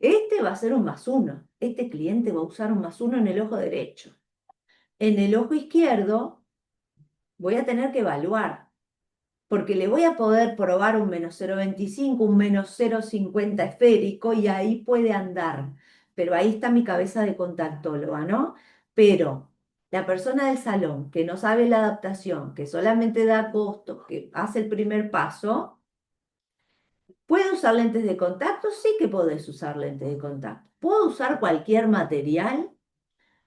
Este va a ser un +1. Este cliente va a usar un +1 en el ojo derecho. En el ojo izquierdo voy a tener que evaluar, porque le voy a poder probar un -0,25, un -0,50 esférico y ahí puede andar. Pero ahí está mi cabeza de contactóloga, ¿no? Pero la persona del salón que no sabe la adaptación, que solamente da costos, que hace el primer paso, ¿puede usar lentes de contacto? Sí que podés usar lentes de contacto. ¿Puedo usar cualquier material?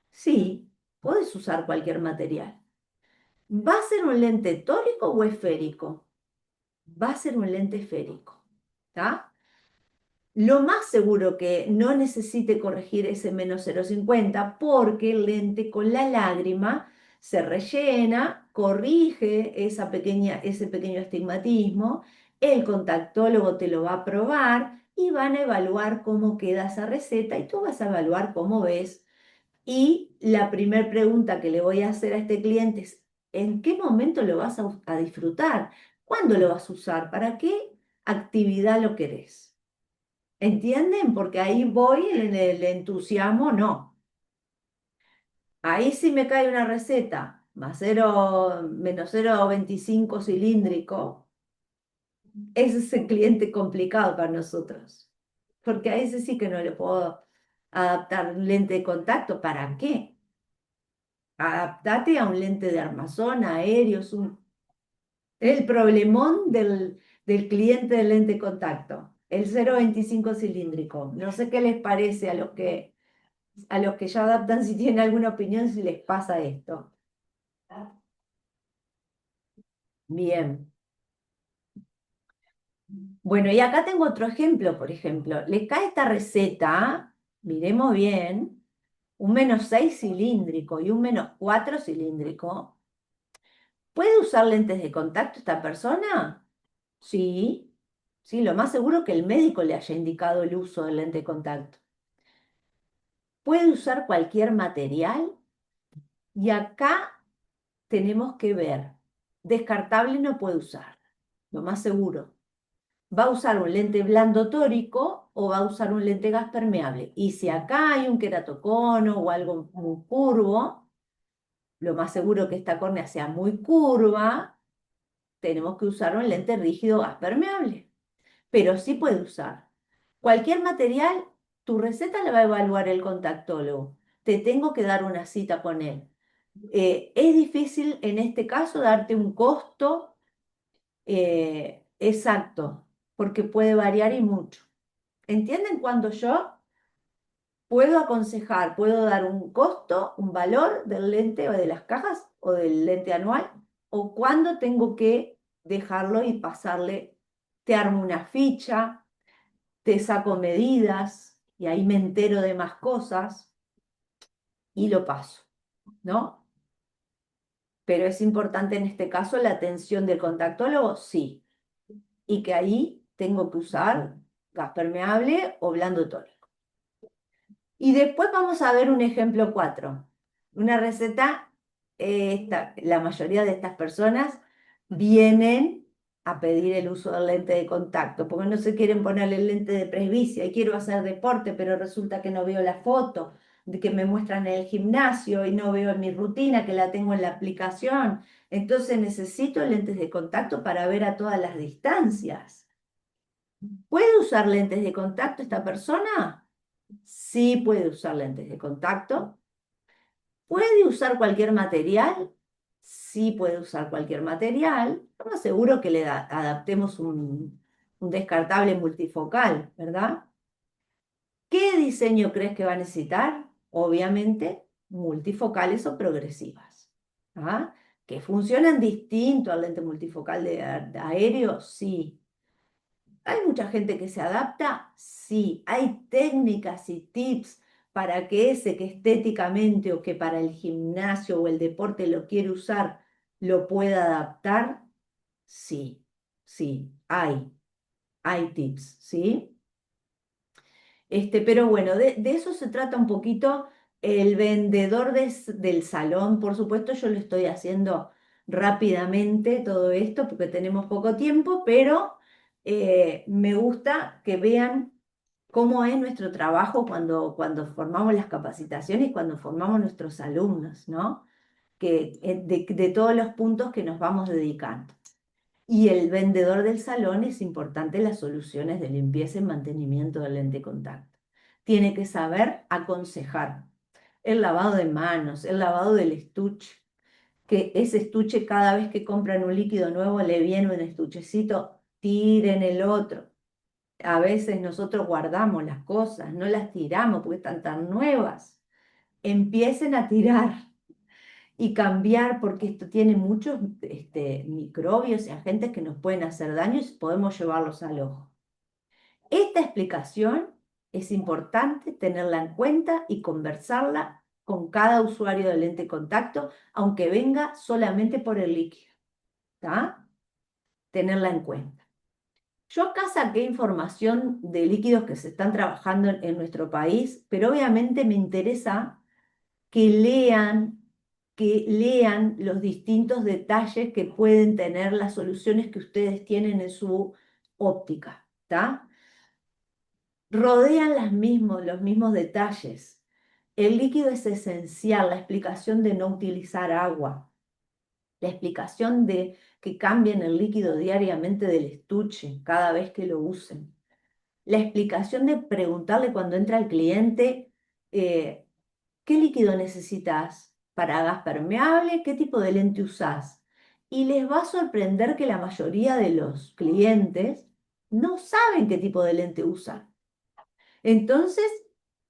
Sí. Puedes usar cualquier material. ¿Va a ser un lente tórico o esférico? Va a ser un lente esférico, ¿está? Lo más seguro que no necesite corregir ese -0,50 porque el lente con la lágrima se rellena, corrige ese pequeño astigmatismo, el contactólogo te lo va a probar y van a evaluar cómo queda esa receta y tú vas a evaluar cómo ves. Y la primera pregunta que le voy a hacer a este cliente es, ¿en qué momento lo vas a disfrutar? ¿Cuándo lo vas a usar? ¿Para qué actividad lo querés? ¿Entienden? Porque ahí voy en el entusiasmo, no. Ahí sí me cae una receta, más 0, -0,25 cilíndrico, ese es el cliente complicado para nosotros. Porque a ese sí que no le puedo adaptar un lente de contacto. ¿Para qué? Adaptate a un lente de armazón, aéreo, el problemón del cliente del lente de contacto, el 0,25 cilíndrico. No sé qué les parece a los que ya adaptan, si tienen alguna opinión, si les pasa esto. Bien. Bueno, y acá tengo otro ejemplo, por ejemplo. Les cae esta receta, miremos bien, un -6 cilíndrico y un -4 cilíndrico. ¿Puede usar lentes de contacto esta persona? Sí, sí, lo más seguro que el médico le haya indicado el uso del lente de contacto. ¿Puede usar cualquier material? Y acá tenemos que ver. Descartable no puede usar, lo más seguro. ¿Va a usar un lente blando tórico o va a usar un lente gas permeable? Y si acá hay un queratocono o algo muy curvo, lo más seguro que esta córnea sea muy curva, tenemos que usar un lente rígido gas permeable. Pero sí puede usar. Cualquier material, tu receta la va a evaluar el contactólogo. Te tengo que dar una cita con él. Es difícil en este caso darte un costo exacto, porque puede variar y mucho. ¿Entienden? Cuando yo puedo aconsejar, puedo dar un costo, un valor del lente o de las cajas o del lente anual, o cuando tengo que dejarlo y pasarle, te armo una ficha, te saco medidas y ahí me entero de más cosas y lo paso, ¿no? Pero es importante en este caso la atención del contactólogo, sí, y que ahí tengo que usar gas permeable o blando tónico. Y después vamos a ver un ejemplo 4. Una receta, la mayoría de estas personas vienen a pedir el uso del lente de contacto, porque no se quieren poner el lente de presbicia y quiero hacer deporte, pero resulta que no veo la foto de que me muestran en el gimnasio y no veo en mi rutina que la tengo en la aplicación. Entonces necesito lentes de contacto para ver a todas las distancias. ¿Puede usar lentes de contacto esta persona? Sí puede usar lentes de contacto. ¿Puede usar cualquier material? Sí puede usar cualquier material. Lo más seguro que le adaptemos un descartable multifocal, ¿verdad? ¿Qué diseño crees que va a necesitar? Obviamente, multifocales o progresivas. ¿Ah? ¿Que funcionan distinto al lente multifocal de aéreo? Sí. ¿Hay mucha gente que se adapta? Sí. ¿Hay técnicas y tips para que ese que estéticamente o que para el gimnasio o el deporte lo quiere usar, lo pueda adaptar? Sí, sí, hay tips, ¿sí? Pero bueno, de eso se trata un poquito el vendedor del salón. Por supuesto, yo lo estoy haciendo rápidamente todo esto porque tenemos poco tiempo, pero me gusta que vean cómo es nuestro trabajo cuando formamos las capacitaciones, cuando formamos nuestros alumnos, ¿no? De todos los puntos que nos vamos dedicando. Y el vendedor del salón es importante las soluciones de limpieza y mantenimiento del lente de contacto. Tiene que saber aconsejar el lavado de manos, el lavado del estuche, que ese estuche cada vez que compran un líquido nuevo le viene un estuchecito, tiren el otro. A veces nosotros guardamos las cosas, no las tiramos porque están tan nuevas. Empiecen a tirar, y cambiar, porque esto tiene muchos microbios y agentes que nos pueden hacer daño y podemos llevarlos al ojo. Esta explicación es importante tenerla en cuenta y conversarla con cada usuario de lente de contacto, aunque venga solamente por el líquido, ¿está? Tenerla en cuenta. Yo acá saqué información de líquidos que se están trabajando en nuestro país, pero obviamente me interesa que lean los distintos detalles que pueden tener las soluciones que ustedes tienen en su óptica, ¿está? Rodean los mismos detalles. El líquido es esencial, la explicación de no utilizar agua, la explicación de que cambien el líquido diariamente del estuche cada vez que lo usen, la explicación de preguntarle cuando entra el cliente, ¿qué líquido necesitas para gas permeable? ¿Qué tipo de lente usás? Y les va a sorprender que la mayoría de los clientes no saben qué tipo de lente usan. Entonces,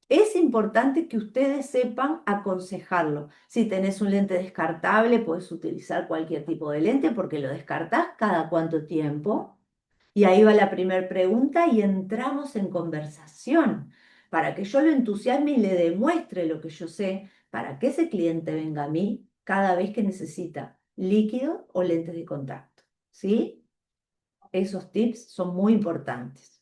es importante que ustedes sepan aconsejarlo. Si tenés un lente descartable, puedes utilizar cualquier tipo de lente porque lo descartás cada cuánto tiempo. Y ahí va la primera pregunta y entramos en conversación para que yo lo entusiasme y le demuestre lo que yo sé, para que ese cliente venga a mí cada vez que necesita líquido o lentes de contacto. ¿Sí? Esos tips son muy importantes.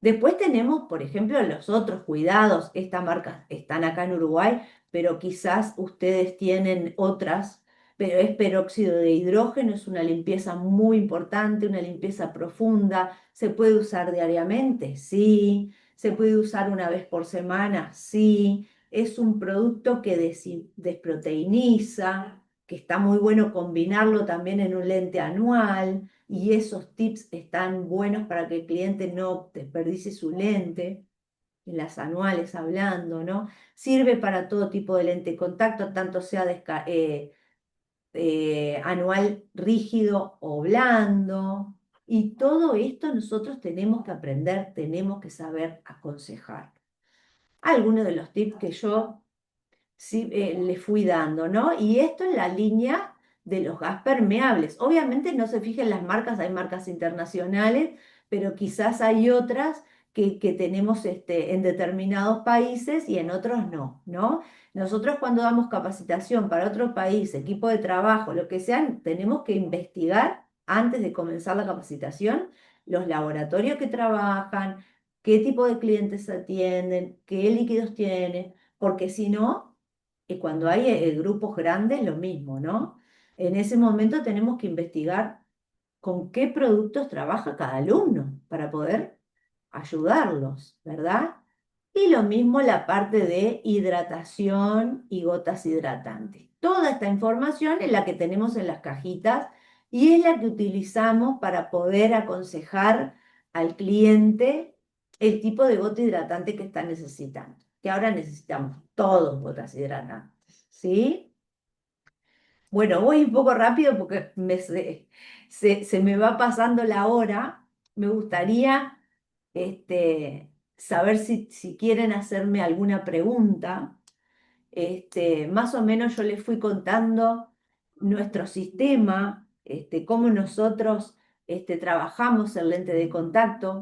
Después tenemos, por ejemplo, los otros cuidados. Estas marcas están acá en Uruguay, pero quizás ustedes tienen otras, pero es peróxido de hidrógeno, es una limpieza muy importante, una limpieza profunda. ¿Se puede usar diariamente? Sí. ¿Se puede usar una vez por semana? Sí. Es un producto que desproteiniza, que está muy bueno combinarlo también en un lente anual. Y esos tips están buenos para que el cliente no desperdicie su lente, en las anuales hablando, ¿no? Sirve para todo tipo de lente de contacto, tanto sea anual rígido o blando. Y todo esto nosotros tenemos que aprender, tenemos que saber aconsejar. Algunos de los tips que yo sí, le fui dando, ¿no? Y esto en la línea de los gas permeables. Obviamente no se fijen las marcas, hay marcas internacionales, pero quizás hay otras que tenemos en determinados países y en otros no, ¿no? Nosotros cuando damos capacitación para otro país, equipo de trabajo, lo que sea, tenemos que investigar antes de comenzar la capacitación los laboratorios que trabajan, qué tipo de clientes atienden, qué líquidos tienen, porque si no, cuando hay grupos grandes, lo mismo, ¿no? En ese momento tenemos que investigar con qué productos trabaja cada alumno para poder ayudarlos, ¿verdad? Y lo mismo la parte de hidratación y gotas hidratantes. Toda esta información es la que tenemos en las cajitas y es la que utilizamos para poder aconsejar al cliente el tipo de gota hidratante que está necesitando. Que ahora necesitamos todos gotas hidratantes, ¿sí? Bueno, voy un poco rápido porque se me va pasando la hora. Me gustaría saber si quieren hacerme alguna pregunta. Más o menos yo les fui contando nuestro sistema, cómo nosotros trabajamos el lente de contacto.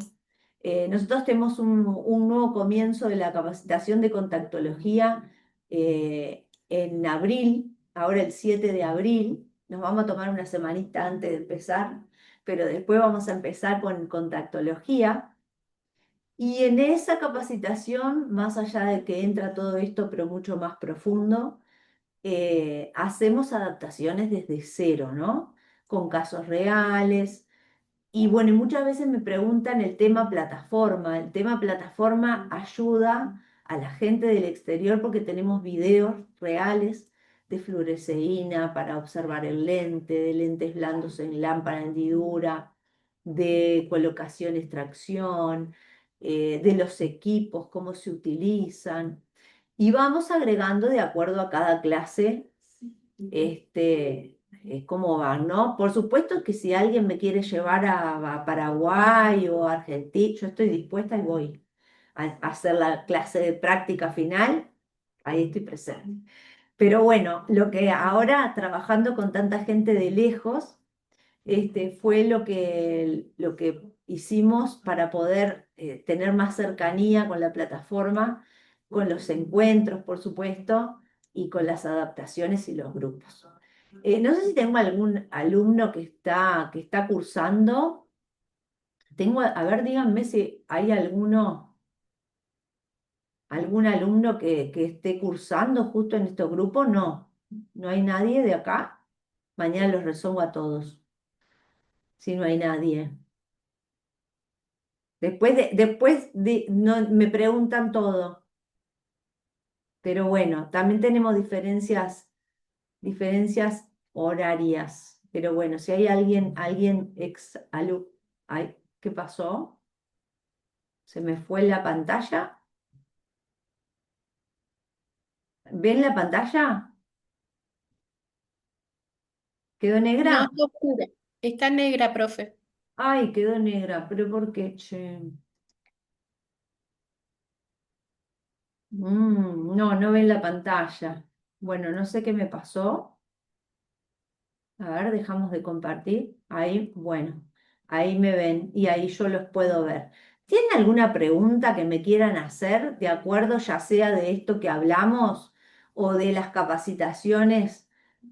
Nosotros tenemos un nuevo comienzo de la capacitación de contactología en abril, ahora el 7 de abril. Nos vamos a tomar una semanita antes de empezar, pero después vamos a empezar con contactología. Y en esa capacitación, más allá de que entra todo esto, pero mucho más profundo, hacemos adaptaciones desde cero, ¿no? Con casos reales. Y bueno, y muchas veces me preguntan el tema plataforma. El tema plataforma ayuda a la gente del exterior porque tenemos videos reales de fluoresceína para observar el lente, de lentes blandos en lámpara hendidura, de colocación, extracción, de los equipos, cómo se utilizan. Y vamos agregando de acuerdo a cada clase, cómo van, ¿no? Por supuesto que si alguien me quiere llevar a Paraguay o a Argentina, yo estoy dispuesta y voy a hacer la clase de práctica final, ahí estoy presente. Pero bueno, lo que ahora trabajando con tanta gente de lejos, fue lo que hicimos para poder tener más cercanía con la plataforma, con los encuentros, por supuesto, y con las adaptaciones y los grupos. No sé si tengo algún alumno que está cursando. A ver, díganme si hay algún alumno que esté cursando justo en estos grupos. No, no hay nadie de acá. Mañana los resuelvo a todos, si no hay nadie. No, me preguntan todo, pero bueno, también tenemos diferencias horarias. Pero bueno, si hay alguien ay, ¿qué pasó? ¿Se me fue la pantalla? ¿Ven la pantalla? ¿Quedó No, negra? está oscura. Está negra, profe. Ay, quedó negra, pero ¿por qué, che? No, no ven la pantalla. Bueno, no sé qué me pasó. A ver, dejamos de compartir. Ahí, bueno, ahí me ven y ahí yo los puedo ver. ¿Tienen alguna pregunta que me quieran hacer de acuerdo, ya sea de esto que hablamos o de las capacitaciones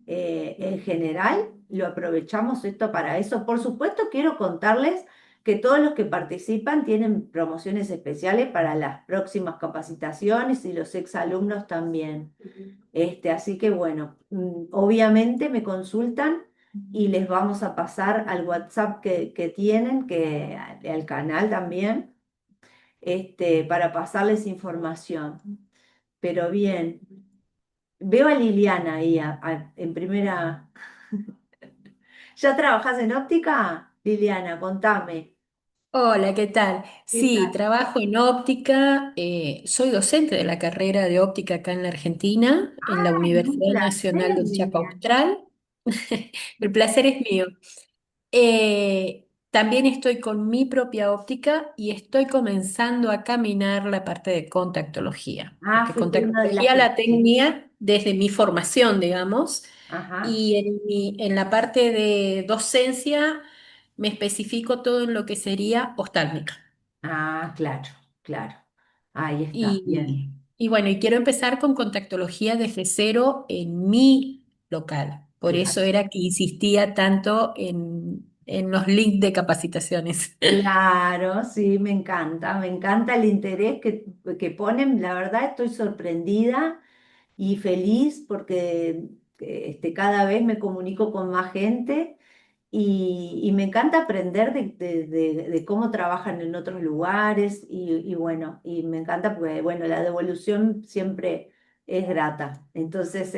en general? Lo aprovechamos esto para eso. Por supuesto, quiero contarles que todos los que participan tienen promociones especiales para las próximas capacitaciones y los exalumnos también. Así que bueno, obviamente me consultan y les vamos a pasar al WhatsApp que tienen, al canal también, para pasarles información. Pero bien, veo a Liliana ahí en primera. ¿Ya trabajas en óptica? Liliana, contame. Hola, ¿qué tal? ¿Qué Sí, tal? trabajo en óptica, soy docente de la carrera de óptica acá en la Argentina, en la Ay, un Universidad Nacional placer, del Chaco Liliana. Austral. El placer es mío. También estoy con mi propia óptica y estoy comenzando a caminar la parte de contactología, Ah, porque fuiste una de las contactología que... la tenía desde mi formación, digamos, Ajá. y en la parte de docencia me especifico todo en lo que sería oftálmica. Ah, claro, claro. Ahí está, Y, bien. y bueno, y quiero empezar con contactología desde cero en mi local. Por eso Claro. era que insistía tanto en los links de capacitaciones. Claro, sí, me encanta el interés que ponen. La verdad estoy sorprendida y feliz porque cada vez me comunico con más gente y me encanta aprender de cómo trabajan en otros lugares y bueno, y me encanta porque bueno, la devolución siempre es grata. Entonces,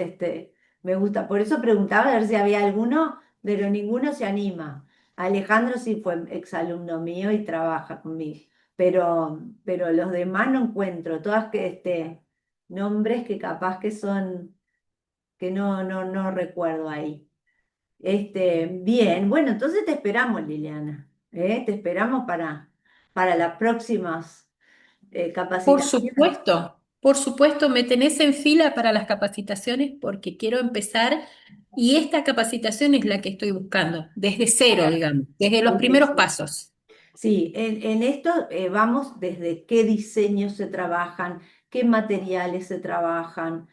me gusta. Por eso preguntaba a ver si había alguno, pero ninguno se anima. Alejandro sí fue exalumno mío y trabaja conmigo, pero los demás no encuentro, todas nombres que capaz que son, que no recuerdo ahí. Bien, bueno, entonces te esperamos, Liliana, ¿eh? Te esperamos para las próximas capacitaciones. Por supuesto, me tenés en fila para las capacitaciones porque quiero empezar y esta capacitación es la que estoy buscando, desde cero, digamos, desde los primeros pasos. Sí, en esto vamos desde qué diseños se trabajan, qué materiales se trabajan,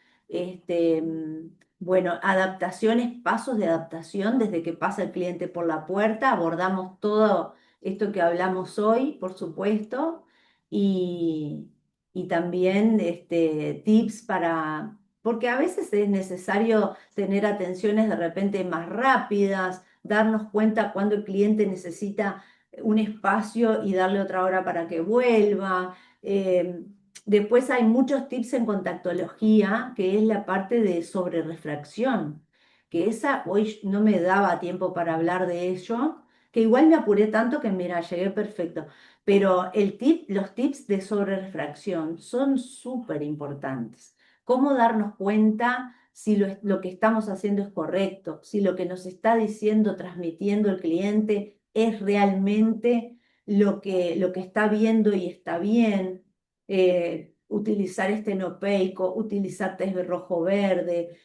bueno, adaptaciones, pasos de adaptación desde que pasa el cliente por la puerta, abordamos todo esto que hablamos hoy, por supuesto, y, y también tips porque a veces es necesario tener atenciones de repente más rápidas, darnos cuenta cuando el cliente necesita un espacio y darle otra hora para que vuelva. Después hay muchos tips en contactología, que es la parte de sobrerefracción, que esa hoy no me daba tiempo para hablar de ello, que igual me apuré tanto que mira, llegué perfecto. Pero los tips de sobrerefracción son súper importantes. Cómo darnos cuenta si lo que estamos haciendo es correcto, si lo que nos está diciendo, transmitiendo el cliente es realmente lo que está viendo y está bien. utilizar estenopeico, utilizar test de rojo-verde,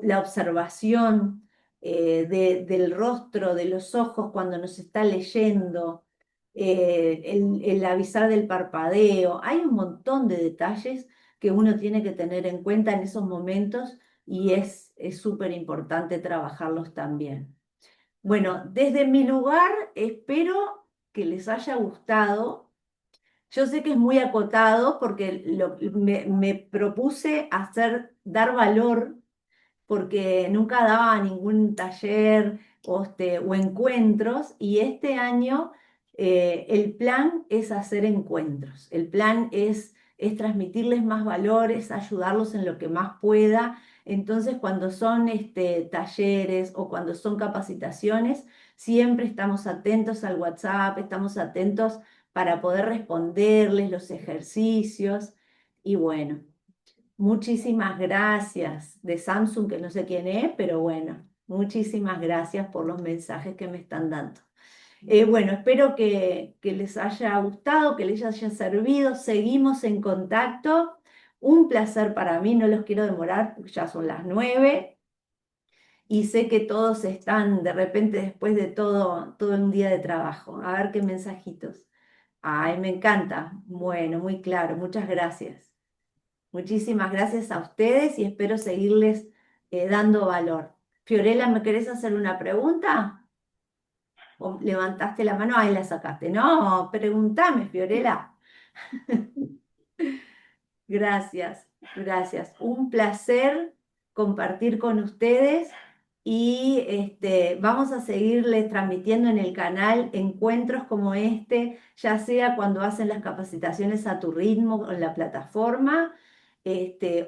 la observación del rostro, de los ojos cuando nos está leyendo, el avisar del parpadeo. Hay un montón de detalles que uno tiene que tener en cuenta en esos momentos y es súper importante trabajarlos también. Bueno, desde mi lugar espero que les haya gustado. Yo sé que es muy acotado porque me propuse dar valor porque nunca daba ningún taller o encuentros y este año el plan es hacer encuentros, el plan es transmitirles más valores, ayudarlos en lo que más pueda. Entonces, cuando son talleres o cuando son capacitaciones, siempre estamos atentos al WhatsApp, estamos atentos para poder responderles los ejercicios y bueno. Muchísimas gracias de Samsung, que no sé quién es, pero bueno, muchísimas gracias por los mensajes que me están dando. Bueno, espero que les haya gustado, que les haya servido. Seguimos en contacto. Un placer para mí, no los quiero demorar porque ya son las 9 y sé que todos están de repente después de todo un día de trabajo. A ver qué mensajitos. Ay, me encanta. Bueno, muy claro. Muchas gracias. Muchísimas gracias a ustedes y espero seguirles dando valor. Fiorella, ¿me querés hacer una pregunta? ¿O levantaste la mano? Ahí la sacaste. No, pregúntame, Fiorella. Gracias, gracias. Un placer compartir con ustedes y vamos a seguirles transmitiendo en el canal encuentros como este, ya sea cuando hacen las capacitaciones a tu ritmo en la plataforma,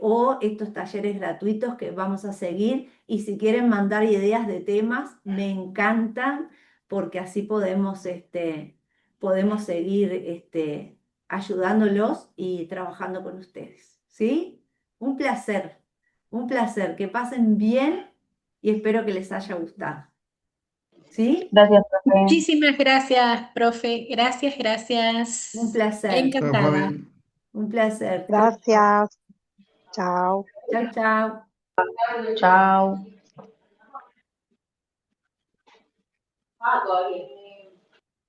o estos talleres gratuitos que vamos a seguir. Y si quieren mandar ideas de temas, me encantan porque así podemos seguir ayudándolos y trabajando con ustedes. ¿Sí? Un placer, un placer. Que pasen bien y espero que les haya gustado. ¿Sí? Gracias, profe. Muchísimas gracias, profe. Gracias, gracias. Un placer, Chao, Encantada. Fabi. un placer. Gracias. Chao. Chao, chao. Chao.